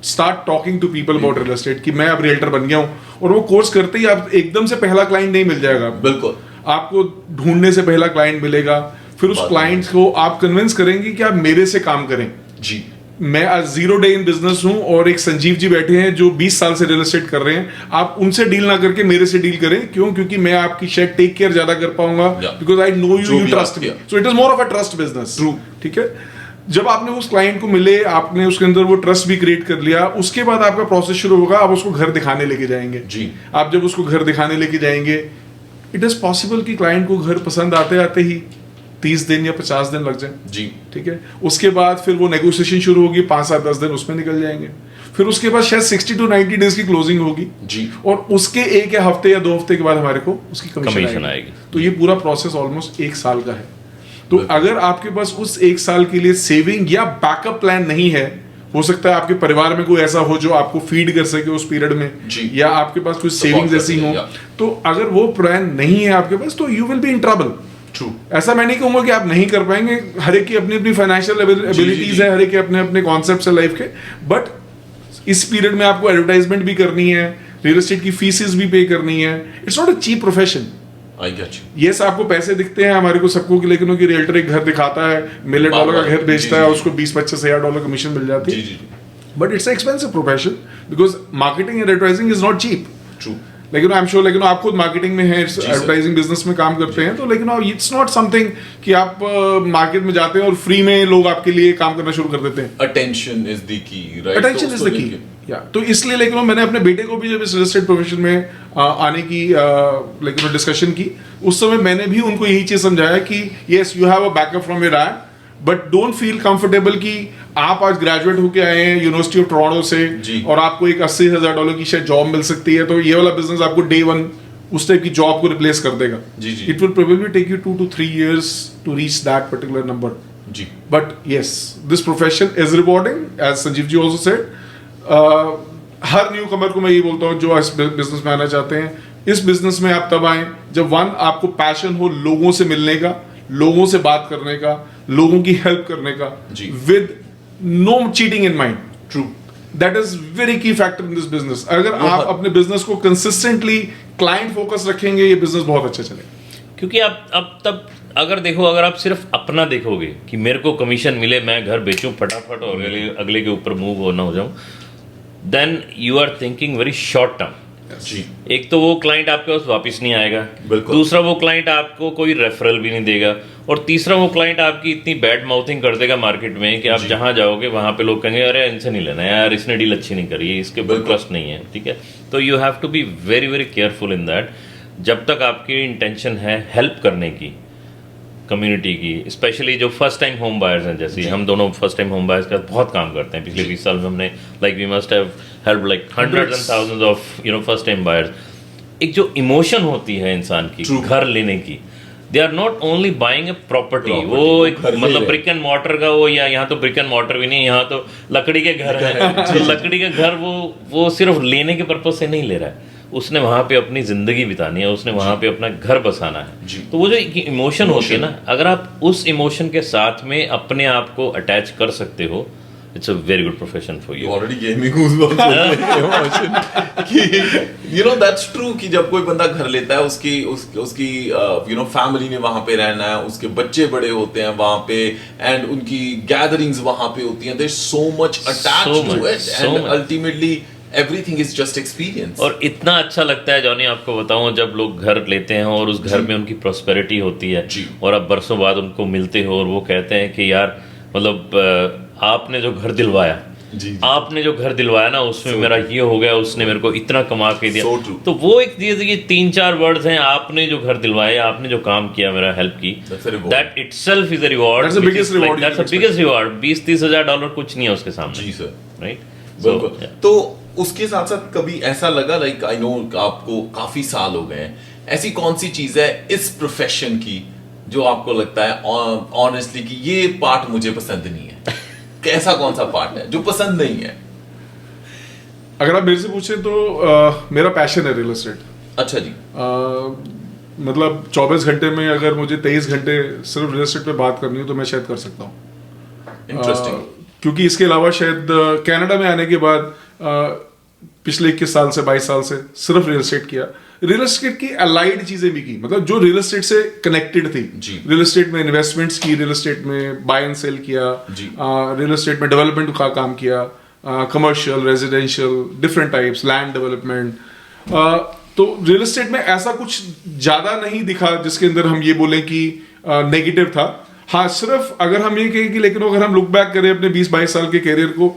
start talking to people about real estate कि मैं अब रियल्टर बन गया हूँ। और वो कोर्स करते ही आप एकदम से पहला क्लाइंट नहीं मिल जाएगा, बिल्कुल आपको ढूंढने से पहला क्लाइंट मिलेगा, फिर उस क्लाइंट को आप कन्विंस करेंगे कि आप मेरे से काम करें। जी, मैं आज 0 डे इन बिजनेस हूं और एक संजीव जी बैठे हैं जो 20 साल से रियल एस्टेट कर रहे हैं, आप उनसे डील ना करके मेरे से डील करें। क्यों? क्योंकि मैं आपकी शायद टेक केयर ज्यादा कर पाऊंगा, because I know you, you trust me, so it is more of a trust business. True, ठीक है? जब आपने उस क्लाइंट को मिले, आपने उसके अंदर वो ट्रस्ट भी क्रिएट कर लिया, उसके बाद आपका प्रोसेस शुरू होगा, आप उसको घर दिखाने लेके जाएंगे जी। आप जब उसको घर दिखाने लेके जाएंगे, इट इज पॉसिबल कि क्लाइंट को घर पसंद आते आते ही 30 दिन या 50 दिन लग जाए जी, ठीक है? उसके बाद फिर वो नेगोशिएशन शुरू होगी, 5, 7, 10 दिन उसमें निकल जाएंगे, फिर उसके बाद शायद 60 to 90 डेज की क्लोजिंग होगी जी, और उसके 1 या हफ्ते या 2 हफ्ते के बाद हमारे को उसकी कमीशन आएगी। तो ये पूरा प्रोसेस ऑलमोस्ट 1 साल का है। तो अगर आपके पास उस 1 साल के लिए सेविंग या बैकअप प्लान नहीं है, हो सकता है आपके परिवार में कोई ऐसा हो जो आपको फीड कर सके उस पीरियड में, या आपके पास कुछ सेविंग्स ऐसी हो, तो अगर वो प्लान नहीं है आपके पास तो you will be in trouble. True, ऐसा मैं नहीं कहूंगा कि आप नहीं कर पाएंगे, हर एक की अपनी अपनी फाइनेंशियल एबिलिटीज है, हर एक के अपने अपने कॉन्सेप्ट्स है लाइफ के, बट इस पीरियड में आपको एडवर्टाइजमेंट भी करनी है, रियल एस्टेट की फीसेस भी पे करनी है। It's not a cheap profession. I get you. Yes, आपको पैसे दिखते हैं हमारे को सबको, लेकिन कि रियल्टर एक घर दिखाता है, $1 मिलियन का घर बेचता है, उसको $20-25 हज़ार कमीशन मिल जाती है, but it's expensive profession because marketing and advertising is not cheap. True, लेकिन आई एम श्योर, लेकिन आप खुद मार्केटिंग में है, एडवर्टाइजिंग बिजनेस में काम करते हैं, तो लेकिन इट्स नॉट समथिंग कि आप मार्केट में जाते हैं और फ्री में लोग आपके लिए काम करना शुरू कर देते हैं. Attention is the key, right? Attention is the key. या तो इसलिए लेकिन मैंने अपने बेटे को भी जब इस रियल एस्टेट प्रोफेशन में आने की लेकिन डिस्कशन की, उस समय मैंने भी उनको यही चीज समझाया कि yes you have a backup from your dad, but don't feel comfortable कि आप आज ग्रेजुएट होके आए हैं यूनिवर्सिटी ऑफ टोरंटो से और आपको एक $80,000 की शायद जॉब मिल सकती है, तो ये वाला बिजनेस आपको डे वन उस टाइप की जॉब को रिप्लेस कर देगा. It will probably take you 2 to 3 years to reach that particular number. But yes, this profession is rewarding, as Sanjeev ji also said. हर न्यू कमर को मैं ये बोलता हूँ जो इस बिजनेस में आना चाहते हैं, इस बिजनेस में आप तब आए जब वन आपको पैशन हो लोगों से मिलने का, लोगों से बात करने का, लोगों की हेल्प करने का, with no cheating in mind. True, that is very key factor in this business. अगर आप अपने बिजनेस को कंसिस्टेंटली क्लाइंट फोकस रखेंगे, ये बिजनेस बहुत अच्छा चलेगा. क्योंकि आप अब तब अगर देखो, अगर आप सिर्फ अपना देखोगे कि मेरे को कमीशन मिले, मैं घर बेचूं फटाफट और अगले के ऊपर मूव होना हो जाऊं, then you are thinking very short term. जी, एक तो वो क्लाइंट आपके पास वापस नहीं आएगा, दूसरा वो क्लाइंट आपको कोई रेफरल भी नहीं देगा, और तीसरा वो क्लाइंट आपकी इतनी बैड माउथिंग कर देगा मार्केट में कि आप जहां जाओगे वहां पे लोग कहेंगे अरे इनसे नहीं लेना यार, इसने डील अच्छी नहीं करी, इसके ऊपर ट्रस्ट नहीं है. ठीक है, तो you have to be very very careful in that. जब तक आपकी इंटेंशन है हेल्प करने की कम्युनिटी की, स्पेशली जो फर्स्ट टाइम होम बायर्स हैं, जैसे हम दोनों फर्स्ट टाइम होम बायर्स का बहुत काम करते हैं. पिछले 20 साल में हमने like we must have help like hundreds and thousands of first time buyers. एक जो इमोशन होती है इंसान की घर लेने की, they are not only buying a property, वो एक मतलब ब्रिक एंड मॉर्टर का वो, या यहाँ तो ब्रिक एंड मॉर्टर भी नहीं, यहाँ तो लकड़ी के घर है. तो लकड़ी के घर वो सिर्फ लेने के पर्पज से नहीं ले रहा है, उसने वहां पे अपनी जिंदगी बितानी है, उसने वहां पे अपना घर बसाना है. तो वो जो इमोशन होती है ना, अगर आप उस इमोशन के साथ में अपने आप को अटैच कर सकते हो, it's a very good profession for you. Already gave me goosebumps कि यू नो दैट्स ट्रू कि जब कोई बंदा घर लेता है, उसकी यू नो फैमिली ने वहां पे रहना है, उसके बच्चे बड़े होते हैं वहां पे, एंड उनकी गैदरिंग्स वहां पे होती हैं, there is so much attached to it, and ultimately everything is just experience. और इतना अच्छा लगता है जॉनी, आपको बताऊं, जब लोग घर लेते हैं और उस घर में उनकी प्रॉस्पेरिटी होती है और आप बरसों बाद उनको मिलते हो और वो कहते हैं कि यार मतलब आपने जो घर दिलवाया, आपने जो घर दिलवाया ना, उसमें मेरा ये हो गया, उसने मेरे को इतना कमा के दिया. तो वो एक ये 3-4 वर्ड्स हैं, आपने जो घर दिलवाया, आपने जो काम किया, मेरा हेल्प की, that itself is a reward. That's the biggest reward. $20-30,000 कुछ नहीं है उसके सामने. जी सर, राइट. तो उसके साथ साथ कभी ऐसा लगा, लाइक आई नो आपको काफी साल हो गए हैं, ऐसी कौन सी चीज है इस प्रोफेशन की जो आपको लगता है ऑनेस्टली कि ये पार्ट मुझे पसंद नहीं है? कैसा कौन सा पार्ट है जो पसंद नहीं है? अगर आप मेरे से पूछें तो मेरा पैशन है रियल एस्टेट. अच्छा जी. मतलब 24 घंटे में अगर मुझे 23 घंटे सिर्फ रियल एस्टेट पे बात करनी हो तो मैं शायद कर सकता हूँ. इंटरेस्टिंग. क्योंकि इसके अलावा शायद कनाडा में आने के बाद पिछले 21 साल से 22 साल से सिर्फ रियल एस्टेट किया. रियल एस्टेट की अलाइड चीजें भी की, मतलब जो रियल एस्टेट से कनेक्टेड थी. रियल एस्टेट में इन्वेस्टमेंट्स की, रियल एस्टेट में बाय एंड सेल किया, रियल एस्टेट में डेवलपमेंट का काम किया, commercial, residential, different types, land development. तो रियल एस्टेट में ऐसा कुछ ज्यादा नहीं दिखा जिसके अंदर हम ये बोले कि नेगेटिव था. हाँ, सिर्फ अगर हम ये कहें कि लेकिन अगर हम लुक बैक करें अपने 20-22 साल के कैरियर को,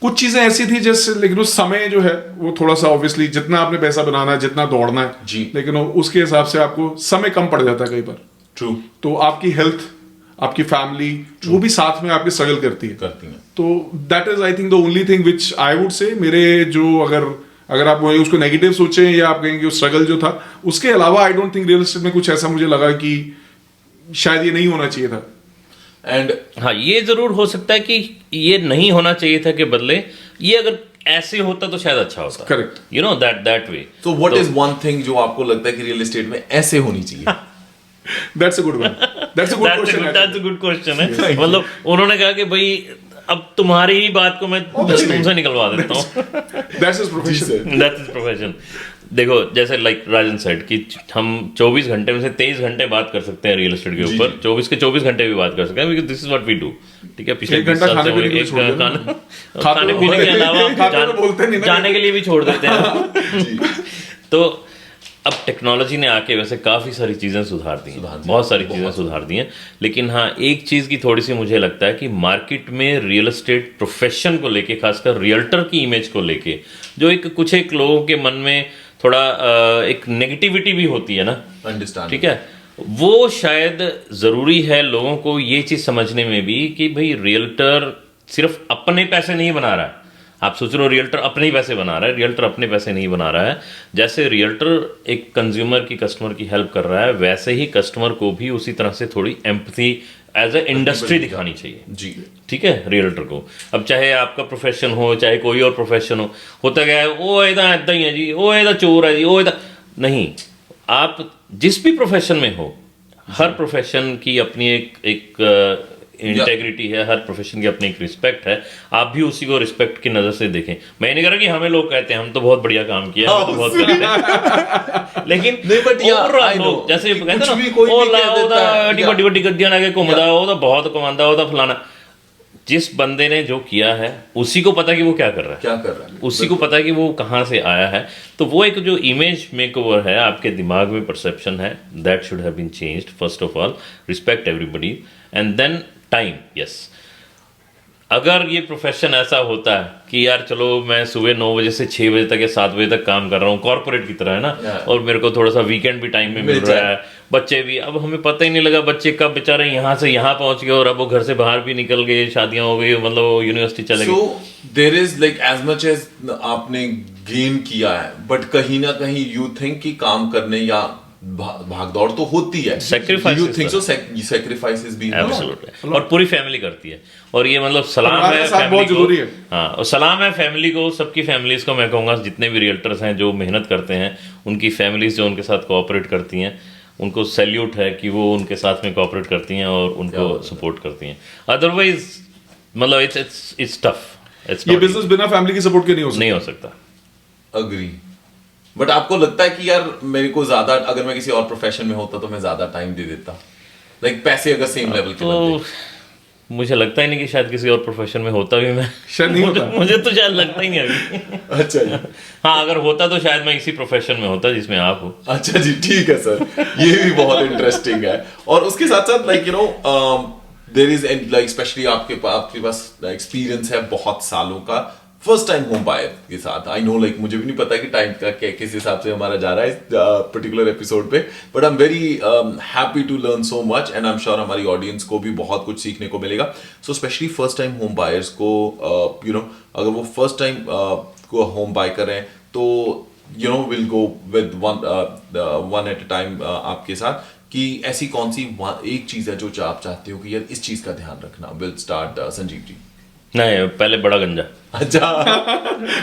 कुछ चीजें ऐसी थी जैसे, लेकिन उस समय जो है वो थोड़ा सा ऑब्वियसली जितना आपने पैसा बनाना है, जितना दौड़ना है, लेकिन उसके हिसाब से आपको समय कम पड़ जाता है कई बार. ट्रू. तो आपकी हेल्थ, आपकी फैमिली, वो भी साथ में आपके स्ट्रगल करती है. तो that is I think the only thing which I would से मेरे जो अगर आप उसको नेगेटिव सोचें या आप कहेंगे स्ट्रगल जो था, उसके अलावा I don't think real estate में कुछ ऐसा मुझे लगा कि शायद ये नहीं होना चाहिए था. एंड हाँ, ये जरूर हो सकता है कि ये नहीं होना चाहिए था के बदले ये अगर ऐसे होता तो शायद अच्छा होता. Correct. You know that way. तो व्हाट इज वन थिंग जो आपको लगता है कि रियल एस्टेट में ऐसे होनी चाहिए? That's a good one. That's a good question. That's a good question है. मतलब उन्होंने कहा कि भाई अब तुम्हारी ही बात को मैं तुमसे निकलवा देता हूँ. That's his profession. That's his profession. देखो, जैसे लाइक राजन साइड की हम 24 घंटे में से 23 घंटे बात कर सकते हैं रियल एस्टेट के ऊपर. 24 के 24 घंटे भी बात कर सकते हैं, because this is what we do. ठीक है, पिछले 20 साल से खाने पीने के अलावा जाने के लिए भी छोड़ देते हैं. तो अब टेक्नोलॉजी ने आके वैसे काफ़ी सारी चीज़ें सुधार दी हैं, बहुत सारी चीज़ें सुधार दी हैं, लेकिन हाँ एक चीज़ की थोड़ी सी मुझे लगता है कि मार्केट में रियल एस्टेट प्रोफेशन को लेके, खासकर रियल्टर की इमेज को लेके, जो कुछ एक लोगों के मन में थोड़ा एक नेगेटिविटी भी होती है ना, अंडरस्टैंड, ठीक है, वो शायद ज़रूरी है लोगों को ये चीज़ समझने में भी कि भाई रियल्टर सिर्फ अपने पैसे नहीं बना रहा है। आप सोच रहे हो रियल्टर अपने ही पैसे बना रहा है, रियल्टर अपने पैसे नहीं बना रहा है। जैसे रियल्टर एक कंज्यूमर की, कस्टमर की हेल्प कर रहा है, वैसे ही कस्टमर को भी उसी तरह से थोड़ी एम्पैथी एज ए इंडस्ट्री दिखानी चाहिए जी, ठीक है, रियल्टर को। अब चाहे आपका प्रोफेशन हो, चाहे कोई और प्रोफेशन हो, होता क्या है, वो इदा इदा ही है जी, वो इदा चोर है जी, वो इदा नहीं। आप जिस भी प्रोफेशन में हो, हर प्रोफेशन की अपनी एक इंटेग्रिटी है, हर प्रोफेशन की अपनी एक रिस्पेक्ट है। आप भी उसी को रिस्पेक्ट की नजर से देखें। मैं ये नहीं कह रहा कि हमें लोग कहते हैं हम तो बहुत बढ़िया काम किया, हम तो बहुत करते हैं, लेकिन overall लोग जैसे कहते हैं ना, बड़ी बड़ी गड्डियां लाके घूमदा, वो तो बहुत कमांदा, वो तो फलाना। जिस बंदे ने जो किया है उसी को पता है कि वो क्या कर रहा है, उसी को पता है कि वो कहाँ से आया है। तो वो एक जो इमेज मेकओवर है, आपके दिमाग में परसेप्शन है, that should have been changed. First of all respect everybody and then time. Yes, अगर ये प्रोफेशन ऐसा होता है कि यार चलो मैं सुबह 9 बजे से 6 बजे तक या 7 बजे तक काम कर रहा हूँ, कॉर्पोरेट की तरह है ना, और मेरे को थोड़ा सा वीकेंड भी टाइम में मिल रहा है, बच्चे भी, अब हमें पता ही नहीं लगा बच्चे कब बेचारे यहाँ से यहाँ पहुंच गए और अब वो घर से बाहर भी निकल गए, शादियां हो गई, मतलब यूनिवर्सिटी चले गए। So there is like as much as आपने गेन किया है, बट कहीं ना कहीं यू थिंक कि काम करने या भागदौड़ तो होती है, sacrifices भी और पूरी फैमिली करती है, और ये मतलब सलाम है फैमिली को। हाँ, और सलाम है फैमिली को, सबकी फैमिलीज को मैं कहूँगा, जितने भी रियल्टर्स हैं जो मेहनत करते हैं, उनकी फैमिलीज जो उनके साथ कोऑपरेट करती हैं, उनको सैल्यूट है कि वो उनके साथ में कोऑपरेट करती हैं और उनको सपोर्ट करती हैं। अदरवाइज मतलब इट्स टफ। ये बिजनेस बिना फैमिली की सपोर्ट के नहीं हो सकता। अग्री। बट आपको लगता है कि यार मेरे को ज्यादा, अगर मैं किसी और प्रोफेशन में होता तो मैं ज्यादा टाइम दे देता, लाइक पैसे अगर सेम लेवल के बनते? मुझे लगता ही नहीं कि शायद किसी और प्रोफेशन में होता भी मैं, शायद नहीं होता। मुझे तो शायद लगता ही नहीं अभी। अच्छा जी। हाँ, अगर होता तो शायद मैं इसी प्रोफेशन में होता जिसमें आप हो। अच्छा जी, ठीक है सर, ये भी बहुत इंटरेस्टिंग है। और उसके साथ साथ like you know there is like specially आपके पास एक्सपीरियंस है बहुत सालों का फर्स्ट टाइम होम बायर के साथ। आई नो लाइक मुझे भी नहीं पता कि टाइम का किस हिसाब से हमारा जा रहा है इस पर्टिकुलर एपिसोड पे, but I am very happy to learn so much and I am sure हमारी ऑडियंस को भी बहुत कुछ सीखने को मिलेगा। So specially first time home buyers को यू नो अगर वो फर्स्ट टाइम को होम बाय करें तो you know will go with one at a time आपके साथ, कि ऐसी कौन सी एक चीज है जो आप चाहते हो कि यार इस चीज का ध्यान रखना। Will start Sanjeev ji. नहीं, पहले बड़ा गंजा। अच्छा,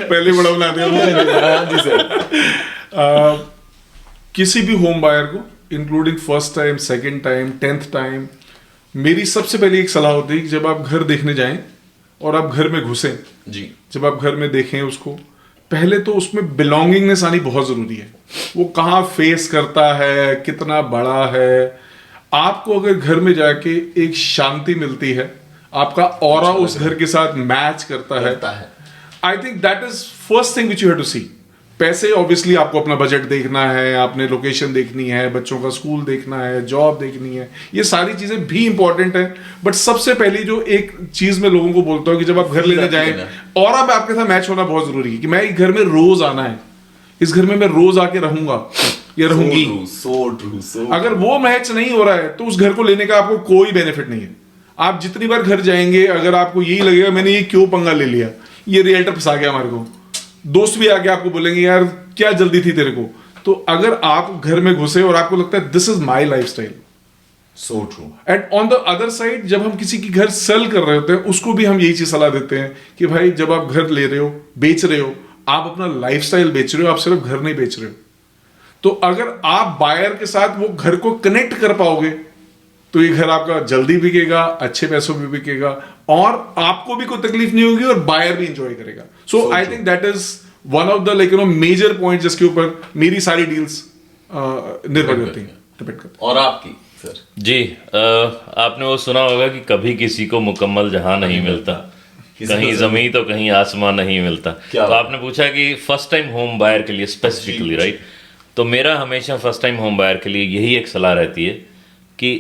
पहले बड़ा बना दिया। किसी भी होम बायर को, including first time, second time, 10th time, मेरी सबसे पहली एक सलाह होती है कि जब आप घर देखने जाएं और आप घर में घुसें जी, जब आप घर में देखें उसको, पहले तो उसमें बिलोंगिंगनेस आनी बहुत जरूरी है। वो कहाँ फेस करता है, कितना बड़ा है। आपको अगर घर में जाके एक शांति मिलती है, आपका ऑरा उस घर के साथ मैच करता है, I think that is first thing which you have to see. पैसे ऑब्वियसली आपको अपना बजट देखना है, आपने लोकेशन देखनी है, बच्चों का स्कूल देखना है, जॉब देखनी है, ये सारी चीजें भी इंपॉर्टेंट है। बट सबसे पहली जो एक चीज मैं लोगों को बोलता हूँ कि जब आप घर लेने जाएं, ऑरा में आपके साथ मैच होना बहुत जरूरी है कि मैं इस घर में रोज आना है, इस घर में मैं रोज आके रहूंगा या रहूंगी। अगर वो मैच नहीं हो रहा है तो उस घर को लेने का आपको कोई बेनिफिट नहीं है। आप जितनी बार घर जाएंगे, अगर आपको यही लगेगा मैंने ये क्यों पंगा ले लिया, ये रियल्टर फंसा गया हमारे को, दोस्त भी आके आपको बोलेंगे यार क्या जल्दी थी तेरे को। तो अगर आप घर में घुसे और आपको लगता है this is my lifestyle, so true. And on the other side जब हम किसी की घर सेल कर रहे होते हैं, उसको भी हम यही चीज सलाह देते हैं कि भाई जब आप घर ले रहे हो, बेच रहे हो, आप अपना लाइफस्टाइल बेच रहे हो, आप सिर्फ घर नहीं बेच रहे हो। तो अगर आप बायर के साथ वो घर को कनेक्ट कर पाओगे तो ये घर आपका जल्दी बिकेगा, अच्छे पैसों में बिकेगा, और आपको भी कोई तकलीफ नहीं होगी और बायर भी एंजॉय करेगा। So I think that is one of the like you know major point जिसके ऊपर मेरी सारी डील्स निर्भर करती हैं। और आपकी सर? जी, आपने वो सुना होगा कि कभी किसी को मुकम्मल जहां नहीं मिलता, कहीं जमीन तो कहीं आसमान नहीं मिलता। तो आपने पूछा कि फर्स्ट टाइम होम बायर के लिए स्पेसिफिकली, राइट? तो मेरा हमेशा फर्स्ट टाइम होम बायर के लिए यही एक सलाह रहती है कि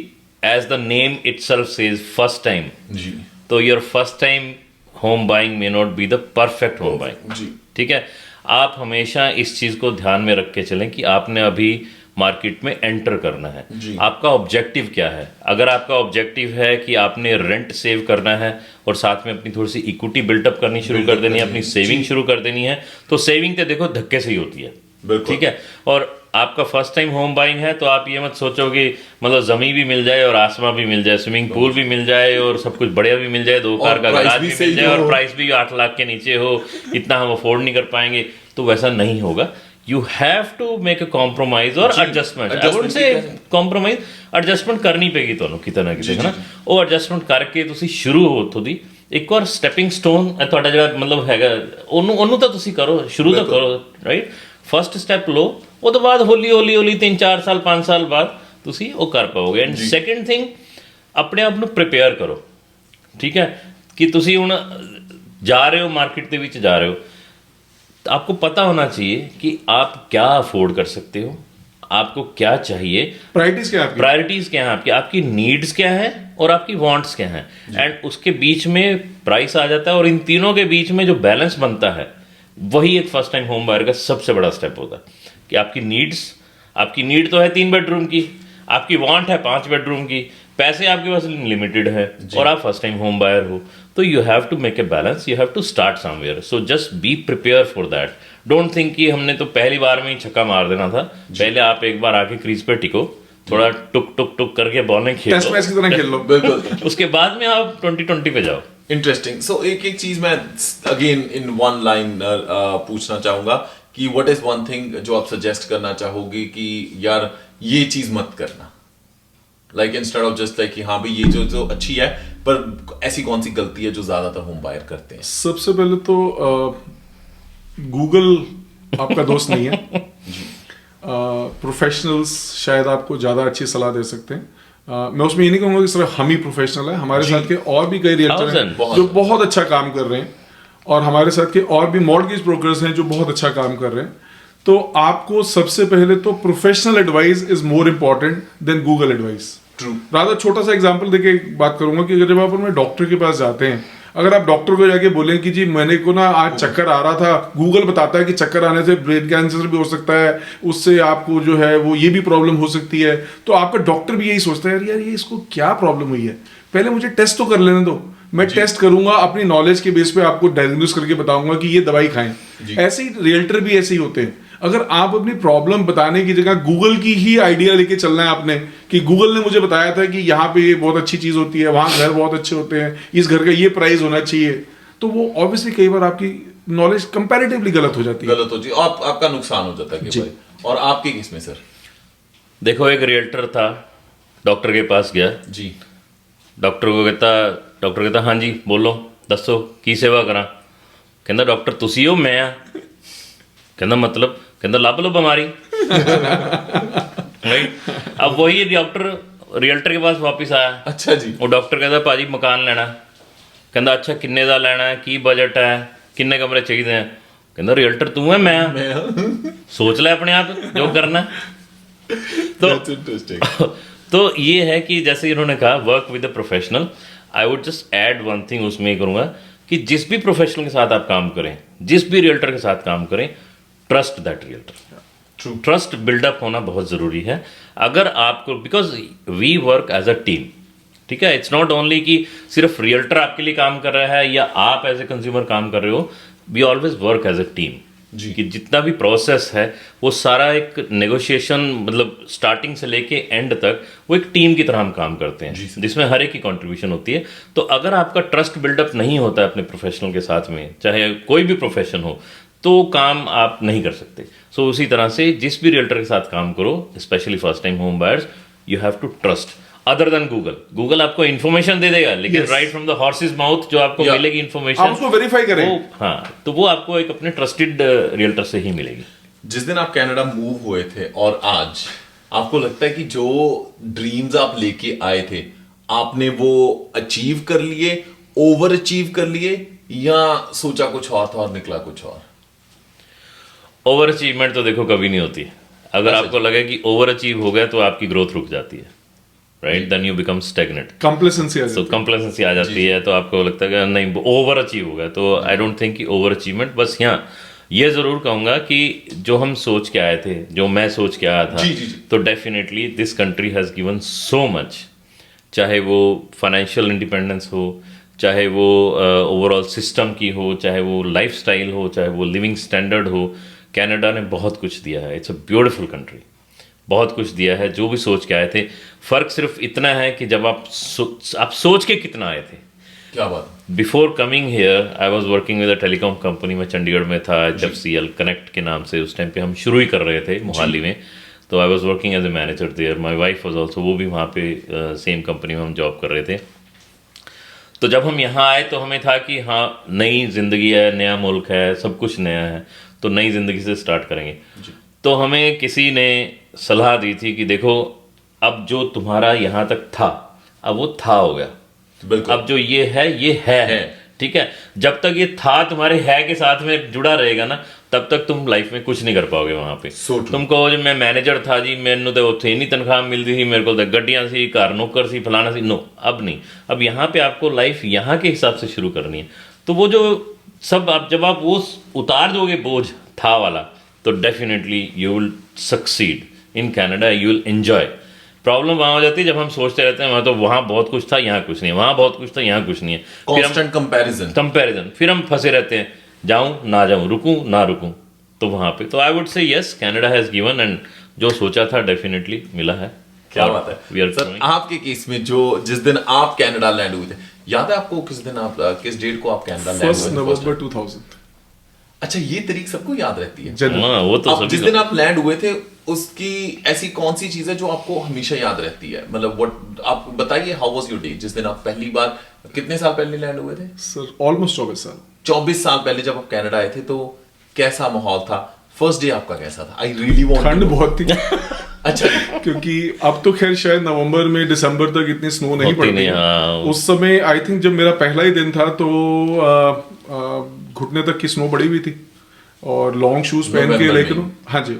as the name itself says first time, जी तो your first time home buying may not be the perfect home buying. जी ठीक है, आप हमेशा इस चीज़ को ध्यान में रख के चलें कि आपने अभी मार्केट में एंटर करना है। जी। आपका ऑब्जेक्टिव क्या है? अगर आपका ऑब्जेक्टिव है कि आपने रेंट सेव करना है और साथ में अपनी थोड़ी सी इक्विटी बिल्टअप करनी शुरू कर देनी है, अपनी सेविंग शुरू कर देनी है, तो सेविंग तो देखो धक्के से ही होती है। बिल्कुल। ठीक है, और आपका फर्स्ट टाइम होम बाइंग है तो आप ये मत सोचो कि मतलब जमीन भी मिल जाए और आसमान भी मिल जाए, स्विमिंग पूल भी मिल जाए और सब कुछ बढ़िया भी मिल जाए, 2 कार का प्राइस गराज भी भी सही मिल जाए और हो। प्राइस भी 8 लाख के नीचे हो, इतना हम अफोर्ड नहीं कर पाएंगे, तो वैसा नहीं होगा। You have to make a compromise और adjustment. I would say compromise, adjustment करनी पेगी ਤੁਹਾਨੂੰ ਕਿਤੇ ਨਾ ਕਿਤੇ, ਹੈ ਨਾ। ਉਹ ਐਡਜਸਟਮੈਂਟ ਕਰਕੇ ਤੁਸੀਂ ਸ਼ੁਰੂ ਹੋ ਉੱਥੋਂ ਦੀ। ਇੱਕ ਵਾਰ ਸਟੈਪਿੰਗ ਸਟੋਨ ਤੁਹਾਡਾ ਜਿਹੜਾ ਮਤਲਬ ਹੈਗਾ ਉਹਨੂੰ ਤਾਂ ਤੁਸੀਂ ਕਰੋ, ਸ਼ੁਰੂ ਤਾਂ ਕਰੋ, ਰਾਈਟ। ਫਸਟ ਸਟੈਪ ਲਓ, ਉਹ ਤੋਂ ਬਾਅਦ ਹੌਲੀ ਹੌਲੀ ਹੌਲੀ 3-4 ਸਾਲ 5 ਸਾਲ ਬਾਅਦ ਤੁਸੀਂ ਉਹ ਕਰ ਪਾਓਗੇ। ਐਂਡ ਸੈਕੰਡ ਥਿੰਗ, ਆਪਣੇ ਆਪ ਨੂੰ ਪ੍ਰਿਪੇਅਰ ਕਰੋ। ਠੀਕ ਹੈ, ਕਿ ਤੁਸੀਂ ਹੁਣ ਜਾ ਰਹੇ ਹੋ ਮਾਰਕੀਟ ਦੇ ਵਿੱਚ ਜਾ ਰਹੇ ਹੋ, तो आपको पता होना चाहिए कि आप क्या अफोर्ड कर सकते हो, आपको क्या चाहिए, प्रायोरिटीज क्या है आपकी? प्रायोरिटीज क्या है आपकी, आपकी नीड्स क्या है और आपकी वांट्स क्या है, एंड उसके बीच में प्राइस आ जाता है। और इन तीनों के बीच में जो बैलेंस बनता है वही एक फर्स्ट टाइम होम बायर का सबसे बड़ा स्टेप होता है। कि आपकी नीड्स, आपकी नीड तो है 3 बेडरूम की, आपकी वांट है 5 बेडरूम की, पैसे आपके पास लिमिटेड है और आप फर्स्ट टाइम होम बायर हो, तो you have to make a balance, you have to start somewhere. So just be prepare for that. Don't think कि हमने तो पहली बार में ही छक्का मार देना था। पहले आप एक बार आके क्रीज पे टिको, थोड़ा टुक टुक टुक करके बॉलिंग खेलो, टेस्ट मैच की तरह खेल लो। बिल्कुल। उसके बाद में आप 2020 पे जाओ। इंटरेस्टिंग। सो एक एक चीज मैं अगेन इन वन लाइन पूछना चाहूंगा कि व्हाट इज वन थिंग जो आप सजेस्ट करना चाहोगे कि यार ये चीज मत करना, like instead of just like कि हाँ भाई ये जो अच्छी है, पर ऐसी कौन सी गलती है जो ज्यादातर होम बायर करते हैं? सबसे पहले तो गूगल आपका दोस्त नहीं है। प्रोफेशनल्स शायद आपको ज़्यादा अच्छी सलाह दे सकते हैं। मैं उसमें ये नहीं कहूँगा कि सिर्फ हम ही प्रोफेशनल है, हमारे साथ के और भी कई रियल्टर हैं जो बहुत अच्छा काम कर रहे हैं, और हमारे साथ के और भी मॉर्गेज ब्रोकर्स हैं जो बहुत अच्छा काम कर रहे हैं। तो आपको सबसे पहले तो professional advice is more important than Google advice. True. Radha छोटा सा एग्जांपल देके बात करूंगा कि जब आप अपने डॉक्टर के पास जाते हैं, अगर आप डॉक्टर को जाके बोलें कि जी मैंने को ना आज चक्कर आ रहा था, गूगल बताता है कि चक्कर आने से ब्रेन कैंसर भी हो सकता है, उससे आपको जो है वो ये भी प्रॉब्लम हो सकती है, तो आपका डॉक्टर भी यही सोचता है यार ये इसको क्या प्रॉब्लम हुई है, पहले मुझे टेस्ट तो कर लेने दो, मैं टेस्ट करूंगा, अपनी नॉलेज के बेस पे आपको डायग्नोस करके बताऊंगा कि ये दवाई खाएं। ऐसे ही रियल्टर भी ऐसे ही होते हैं। अगर आप अपनी प्रॉब्लम बताने की जगह गूगल की ही आइडिया लेके चलना है आपने, कि गूगल ने मुझे बताया था कि यहाँ पे ये बहुत अच्छी चीज होती है, वहां घर बहुत अच्छे होते हैं, इस घर का ये प्राइस होना चाहिए, तो वो ऑब्वियसली कई बार आपकी नॉलेज कंपैरेटिवली गलत हो जाती है, गलत हो जी, आपका नुकसान हो जाता है कि भाई। और आपके किस में सर? देखो, एक रियल्टर था, डॉक्टर के पास गया जी, डॉक्टर कहता हाँ जी बोलो दसो की सेवा करा। कहता डॉक्टर तुसी हो मैं आ। कहता मतलब? कहता लभ लो बीमारी। राइट। अब वही डॉक्टर रियल्टर के पास वापस आया। अच्छा जी। वो डॉक्टर कहता भाजी मकान लेना। कहता अच्छा किन्ने दा लेना है, की बजट है, किन्ने कमरे चाहिए हैं। कहता रियल्टर तू है मैं आ। सोच ले अपने आप जो करना है। तो तो ये है कि जैसे इन्होंने कहा work with a professional, I would just add one thing उसमें करूँगा कि जिस भी प्रोफेशनल के साथ आप काम करें, जिस भी रियल्टर के साथ काम करें, trust that realtor. Trust buildup होना बहुत ज़रूरी है। अगर आपको, because we work as a team, ठीक है, इट्स नॉट ओनली कि सिर्फ रियल्टर आपके लिए काम कर रहा है या आप एज ए कंज्यूमर काम कर रहे हो, we always work as a team. जी। कि जितना भी प्रोसेस है वो सारा एक नेगोशिएशन, मतलब स्टार्टिंग से लेके एंड तक वो एक टीम की तरह हम काम करते हैं, जिसमें हर एक की कंट्रीब्यूशन होती है। तो अगर आपका ट्रस्ट बिल्डअप नहीं होता है अपने प्रोफेशनल के साथ में, चाहे कोई भी प्रोफेशन हो, तो काम आप नहीं कर सकते। सो उसी तरह से जिस भी रियल्टर के साथ काम करो, specially first time home buyers, you have to trust. Other than Google आपको इन्फॉर्मेशन दे देगा, लेकिन right from the horse's mouth जो आपको मिलेगी इन्फॉर्मेशन, आप उसको वेरीफाई करें। हाँ, तो वो आपको एक अपने ट्रस्टेड रियल्टर से ही मिलेगी। जिस दिन आप कनाडा मूव हुए थे और आज, आपको लगता है कि जो ड्रीम्स आप लेके आए थे आपने वो अचीव कर लिए, ओवर अचीव कर लिए, या सोचा कुछ और था और निकला कुछ और? ओवर अचीवमेंट तो देखो कभी नहीं होती। अगर आपको लगे कि ओवर अचीव हो गया तो आपकी ग्रोथ रुक जाती है, right, then you become stagnant, complacency आ सो जाती है। कंप्लेसेंसी आ जाती है, तो आपको लगता है कि नहीं ओवर अचीव हो गया। तो आई डोंट थिंक कि ओवर अचीवमेंट, बस यहाँ ये ज़रूर कहूँगा कि जो हम सोच के आए थे, जो मैं सोच के आया था, जी, जी, जी। तो definitely this country has given so much, चाहे वो फाइनेंशियल इंडिपेंडेंस हो, चाहे वो ओवरऑल सिस्टम की हो, चाहे वो लाइफस्टाइल हो, चाहे वो लिविंग स्टैंडर्ड हो, कनाडा ने बहुत कुछ दिया है। इट्स अ ब्यूटीफुल कंट्री, बहुत कुछ दिया है जो भी सोच के आए थे। फ़र्क सिर्फ इतना है कि जब आप सोच के कितना आए थे। क्या बात, before coming here I was working with a telecom company में, चंडीगढ़ में था, HFCL कनेक्ट के नाम से, उस टाइम पे हम शुरू ही कर रहे थे मोहाली में। तो I was working as a manager there, my wife was also, वो भी वहाँ पे सेम कंपनी में हम जॉब कर रहे थे। तो जब हम यहाँ आए तो हमें था कि हाँ नई ज़िंदगी है, नया मुल्क है, सब कुछ नया है, तो नई ज़िंदगी से स्टार्ट करेंगे। तो हमें किसी ने सलाह दी थी कि देखो अब जो तुम्हारा यहाँ तक था, अब वो था हो गया, बिल्कुल, अब जो ये है, ठीक है। जब तक ये था तुम्हारे है के साथ में जुड़ा रहेगा ना, तब तक तुम लाइफ में कुछ नहीं कर पाओगे वहाँ पे। So true. तुम कहो जो मैं मैनेजर था जी, मैंने तो उत्थे नहीं तनख्वाह मिलती थी, मेरे को तो गड्डियाँ सी, कार नौकर सी, फलाना सी, नो, अब नहीं। अब यहाँ पे आपको लाइफ यहाँ के हिसाब से शुरू करनी है। तो वो जो सब आप जब आप वो उतार दोगे बोझ था वाला, तो definitely you will succeed in Canada, you will enjoy. Problem वहाँ हो जाती है जब हम सोचते रहते हैं वहाँ बहुत कुछ था, यहाँ कुछ नहीं है, वहाँ बहुत कुछ था, यहाँ कुछ नहीं है, कांस्टेंट कंपैरिजन, फिर हम फंसे रहते हैं, जाऊँ ना जाऊँ, रुकूँ ना रुकूँ। तो वहाँ पे तो आई वुड से yes, Canada has given, and जो सोचा था डेफिनेटली मिला है। क्या बात है We are सर। growing. आपके केस में जो जिस दिन आप कनाडा लैंड हुए थे, याद है आपको किस दिन आप किस डेट को आप कनाडा लैंड हुए 1 थे? नवंबर 2000। अच्छा, ये तारीख सबको याद रहती है। जनवरी। हाँ, वो तो अब सभी जिस को- दिन आप लैंड हुए थे उसकी ऐसी कौन सी चीज है जो आपको हमेशा याद रहती है? मतलब व्हाट, आप बताइए, हाउ वाज योर डे जिस दिन आप पहली बार, कितने साल पहले लैंड हुए थे? सर ऑलमोस्ट 24 साल। 24 साल पहले जब आप कनाडा आए थे, तो कैसा माहौल था? फर्स्ट डे आपका कैसा था? आई रियली वांट ठंड बहुत थी अच्छा, क्योंकि अब तो खैर शायद नवंबर में दिसंबर तक इतनी स्नो नहीं होती पड़ती नहीं, है। हाँ। उस समय आई थिंक जब मेरा पहला ही दिन था तो घुटने तक की स्नो पड़ी हुई थी और लॉन्ग शूज पहन के, नवंबर लेकिन में? हाँ जी,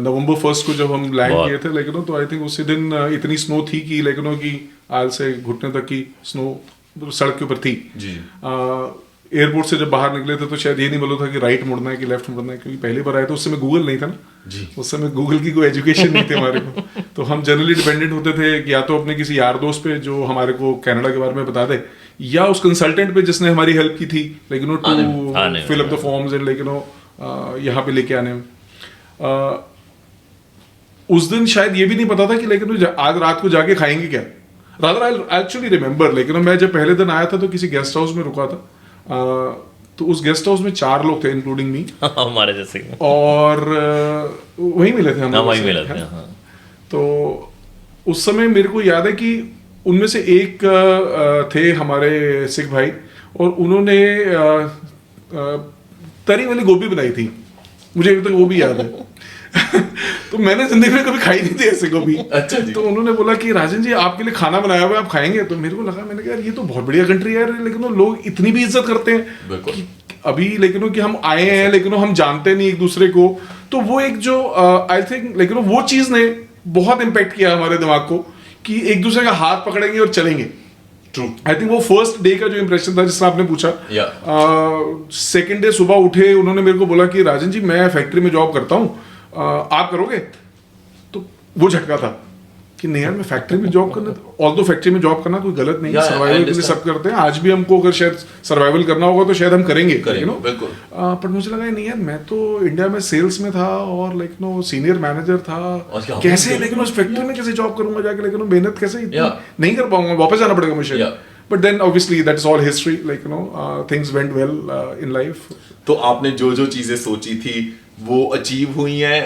नवंबर 1 को जब हम लैंड बहुत। किए थे, लेकिन तो आई थिंक उसी दिन इतनी स्नो थी कि लेकिन की आल से घुटने तक की स्नो सड़क के ऊपर थी जी। एयरपोर्ट से जब बाहर निकले थे तो शायद ये नहीं मालूम था कि राइट मुड़ना है कि लेफ्ट मुड़ना है, क्योंकि पहली बार आए तो उस समय गूगल नहीं था ना जी। उस समय गूगल की कोई एजुकेशन नहीं थी हमारे को। तो हम जनरली डिपेंडेंट होते थे कि या तो अपने किसी यार दोस्त पे जो हमारे को कनाडा के बारे में बता दे, या उस कंसल्टेंट पे जिसने हमारी हेल्प की थी, लेकिन आने में। To fill up the forms and लेकिन यहाँ पे लेके आने में। उस दिन शायद ये भी नहीं पता था कि लेकिन आज रात को जाके खाएंगे क्या। रादर आई एक्चुअली रिमेम्बर, लेकिन मैं जब पहले दिन आया था तो किसी गेस्ट हाउस में रुका था, तो उस गेस्ट हाउस में 4 लोग थे इंक्लूडिंग मी, हमारे जैसे और वहीं मिले थे हम हाँ, लोग वहीं से, मिला है? था, हाँ। तो उस समय मेरे को याद है कि उनमें से एक थे हमारे सिख भाई, और उन्होंने तरी वाली गोभी बनाई थी, मुझे अभी तक वो भी याद है। तो मैंने जिंदगी में कभी खाई नहीं थी ऐसे गोभी। अच्छा जी। तो उन्होंने बोला कि राजन जी आपके लिए खाना बनाया हुआ है, आप खाएंगे? तो मेरे को लगा, मैंने कहा यार ये तो बहुत बढ़िया कंट्री है यार, लेकिन वो लोग इतनी भी इज्जत करते हैं बिल्कुल। कि अभी लेकिन कि हम आए हैं लेकिन हम जानते नहीं एक दूसरे को। तो वो एक जो आई थिंक लेकिन वो चीज ने बहुत इम्पेक्ट किया हमारे दिमाग को कि एक दूसरे का हाथ पकड़ेंगे और चलेंगे। ट्रू। आई थिंक वो फर्स्ट डे का जो इम्प्रेशन था जिसका आपने पूछा। Yeah. सेकेंड डे सुबह उठे, उन्होंने मेरे को बोला कि राजन जी मैं फैक्ट्री में जॉब करता हूँ, आप करोगे? तो वो झटका था कि नहीं यार, मैं फैक्ट्री में जॉब करना, ऑल्दो फैक्ट्री में जॉब करना कोई गलत नहीं है, Yeah, I सर्वाइवल के लिए understand. सब करते हैं। आज भी हमको अगर शायद सर्वाइवल करना होगा तो शायद हम करेंगे, बिल्कुल। पर मुझे लगा नहीं यार, मैं तो इंडिया में सेल्स में था और लेकिन सीनियर मैनेजर था, क्या कैसे लेकिन उस फैक्ट्री में कैसे जॉब करूंगा जाके, लेकिन मेहनत कैसे इतनी Yeah. नहीं कर पाऊंगा, वापस जाना पड़ेगा मुझे। Yeah. But then obviously that is all history, like things went well in life. तो आपने जो जो चीजें सोची थी वो अचीव हुई हैं,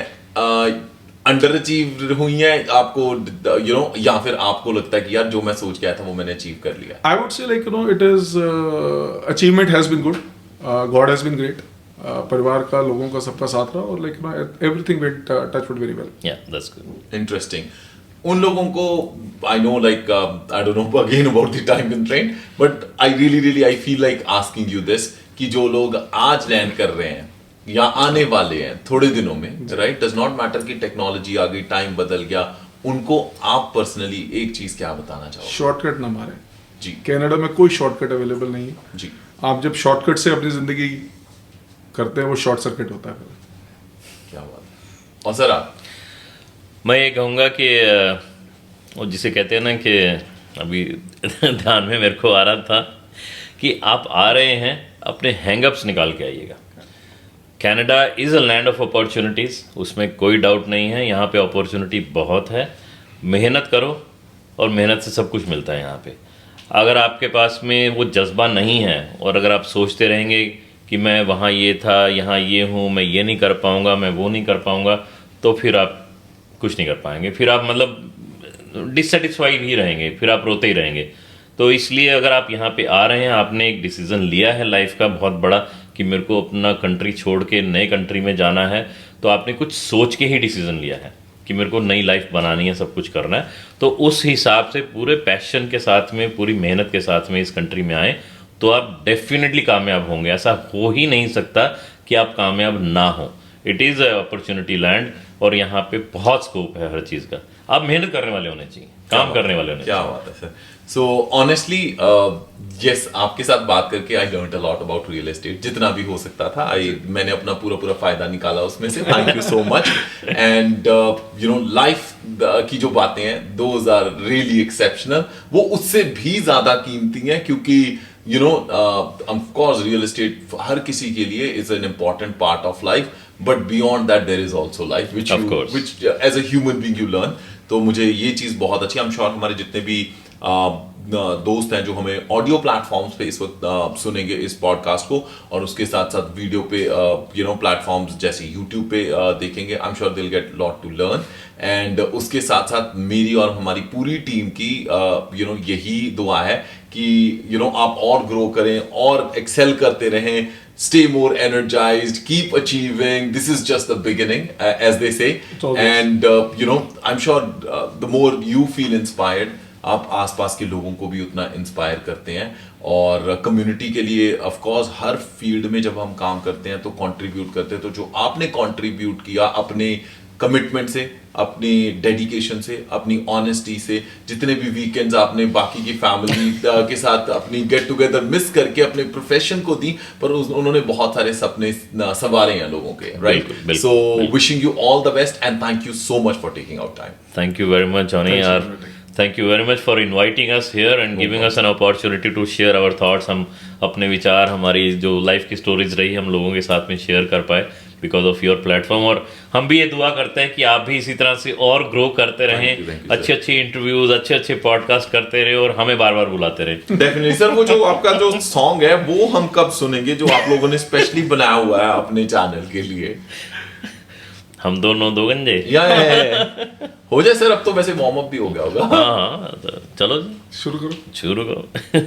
अंडर अचीव हुई हैं आपको, या फिर आपको लगता है कि यार जो मैं सोच के आया था वो मैंने अचीव कर लिया? I would say like it is achievement has been good, God has been great, परिवार का, लोगों का, सबका साथ रहा, और like everything went touchwood very well. Yeah, that's good. Interesting. उन लोगों को I know, like I don't know again about the time constraint, but I really I feel like asking you this कि जो लोग आज लैंड कर रहे हैं या आने वाले हैं थोड़े दिनों में, राइट, डज नॉट मैटर कि टेक्नोलॉजी आ गई, टाइम बदल गया, उनको आप पर्सनली एक चीज क्या बताना चाहोगे? शॉर्टकट ना मारे जी कनाडा में कोई शॉर्टकट अवेलेबल नहीं है। जी, आप जब शॉर्टकट से अपनी जिंदगी करते हैं वो शॉर्ट सर्किट होता है। क्या बात है। और सर आप? मैं ये कहूँगा कि वो जिसे कहते हैं ना कि अभी ध्यान में मेरे को आ रहा था कि आप आ रहे हैं, अपने हैंगअप्स निकाल के आइएगा। Canada is a land of opportunities, उसमें कोई डाउट नहीं है। यहाँ पे अपॉर्चुनिटी बहुत है, मेहनत करो और मेहनत से सब कुछ मिलता है यहाँ पे। अगर आपके पास में वो जज्बा नहीं है और अगर आप सोचते रहेंगे कि मैं वहाँ ये था, यहाँ ये हूँ, मैं ये नहीं कर पाऊँगा, मैं वो नहीं कर पाऊँगा, तो फिर आप कुछ नहीं कर पाएंगे। फिर आप मतलब डिससेटिस्फाइड ही रहेंगे, फिर आप रोते ही रहेंगे। तो इसलिए अगर आप यहाँ पे आ रहे हैं, आपने एक डिसीज़न लिया है लाइफ का बहुत बड़ा कि मेरे को अपना कंट्री छोड़ के नए कंट्री में जाना है, तो आपने कुछ सोच के ही डिसीज़न लिया है कि मेरे को नई लाइफ बनानी है, सब कुछ करना है। तो उस हिसाब से पूरे पैशन के साथ में, पूरी मेहनत के साथ में इस कंट्री में आए तो आप डेफिनेटली कामयाब होंगे। ऐसा हो ही नहीं सकता कि आप कामयाब ना हो। It is a opportunity land और यहाँ पे बहुत स्कोप है हर चीज़ का। आप मेहनत करने वाले होने चाहिए, काम करने वाले होने चाहिए। क्या बात है सर। सो ऑनेस्टली यस, आपके साथ बात करके I learned a lot about real estate, जितना भी हो सकता था। मैंने अपना पूरा फायदा निकाला उसमें से। Thank you so much. And you know life की जो बातें हैं, दोज आर रियली एक्सेप्शनल। वो उससे भी ज्यादा कीमती हैं क्योंकि you know of course real estate हर किसी के लिए is an important part of life, but beyond that there is also life which as a human being you learn. तो मुझे ये चीज बहुत अच्छी, आई एम श्योर हमारे जितने भी दोस्त हैं जो हमें ऑडियो प्लेटफॉर्म्स पे इस वक्त सुनेंगे इस पॉडकास्ट को, और उसके साथ साथ वीडियो पे यू नो प्लेटफॉर्म्स जैसे यूट्यूब पे देखेंगे, I am sure they'll get lot to learn. And उसके साथ साथ मेरी और हमारी पूरी टीम की यू नो यही दुआ है कि यू नो आप और ग्रो करें और एक्सेल करते रहें, stay more energized, keep achieving. This is just the beginning, as they say. And you know, I'm sure the more you feel inspired, आप आसपास के लोगों को भी उतना इंस्पायर करते हैं। और कम्युनिटी के लिए ऑफ कोर्स हर फील्ड में जब हम काम करते हैं तो कंट्रीब्यूट करते हैं। तो जो आपने कंट्रीब्यूट किया अपने कमिटमेंट से, अपनी डेडिकेशन से, अपनी ऑनेस्टी से, जितने भी वीकेंड्स आपने बाकी की फैमिली के साथ अपनी गेट टुगेदर मिस करके अपने प्रोफेशन को दी, पर उन्होंने बहुत सारे सपने संवारे हैं लोगों के, right? So wishing you all the best and thank you so much for taking out time. Thank you very much Johnny यार, thank you very much for inviting us here and giving us an opportunity to share our thoughts. हम अपने विचार, हमारी जो life की stories रही, हम लोगों के साथ में शेयर कर पाए बिकॉज ऑफ योर प्लेटफॉर्म। और हम भी ये दुआ करते हैं कि आप भी इसी तरह से और ग्रो करते रहें, अच्छे अच्छे इंटरव्यूज, अच्छे अच्छे पॉडकास्ट करते रहे और हमें बार बार बुलाते रहे। Definitely sir. वो जो आपका जो सॉन्ग है वो हम कब सुनेंगे, जो आप लोगों ने स्पेशली बनाया हुआ है अपने चैनल के लिए? हम दोनों दो गंजे या हो जाए सर। अब तो वैसे वार्म अप भी हो गया होगा। हाँ, तो चलो शुरू करो।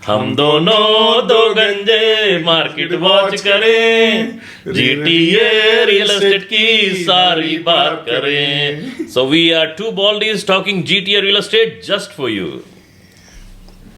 हम दोनों दो गंजे मार्केट वॉच करें, GTA रियल एस्टेट की सारी बात करें। So we are two baldies talking GTA real estate just for you.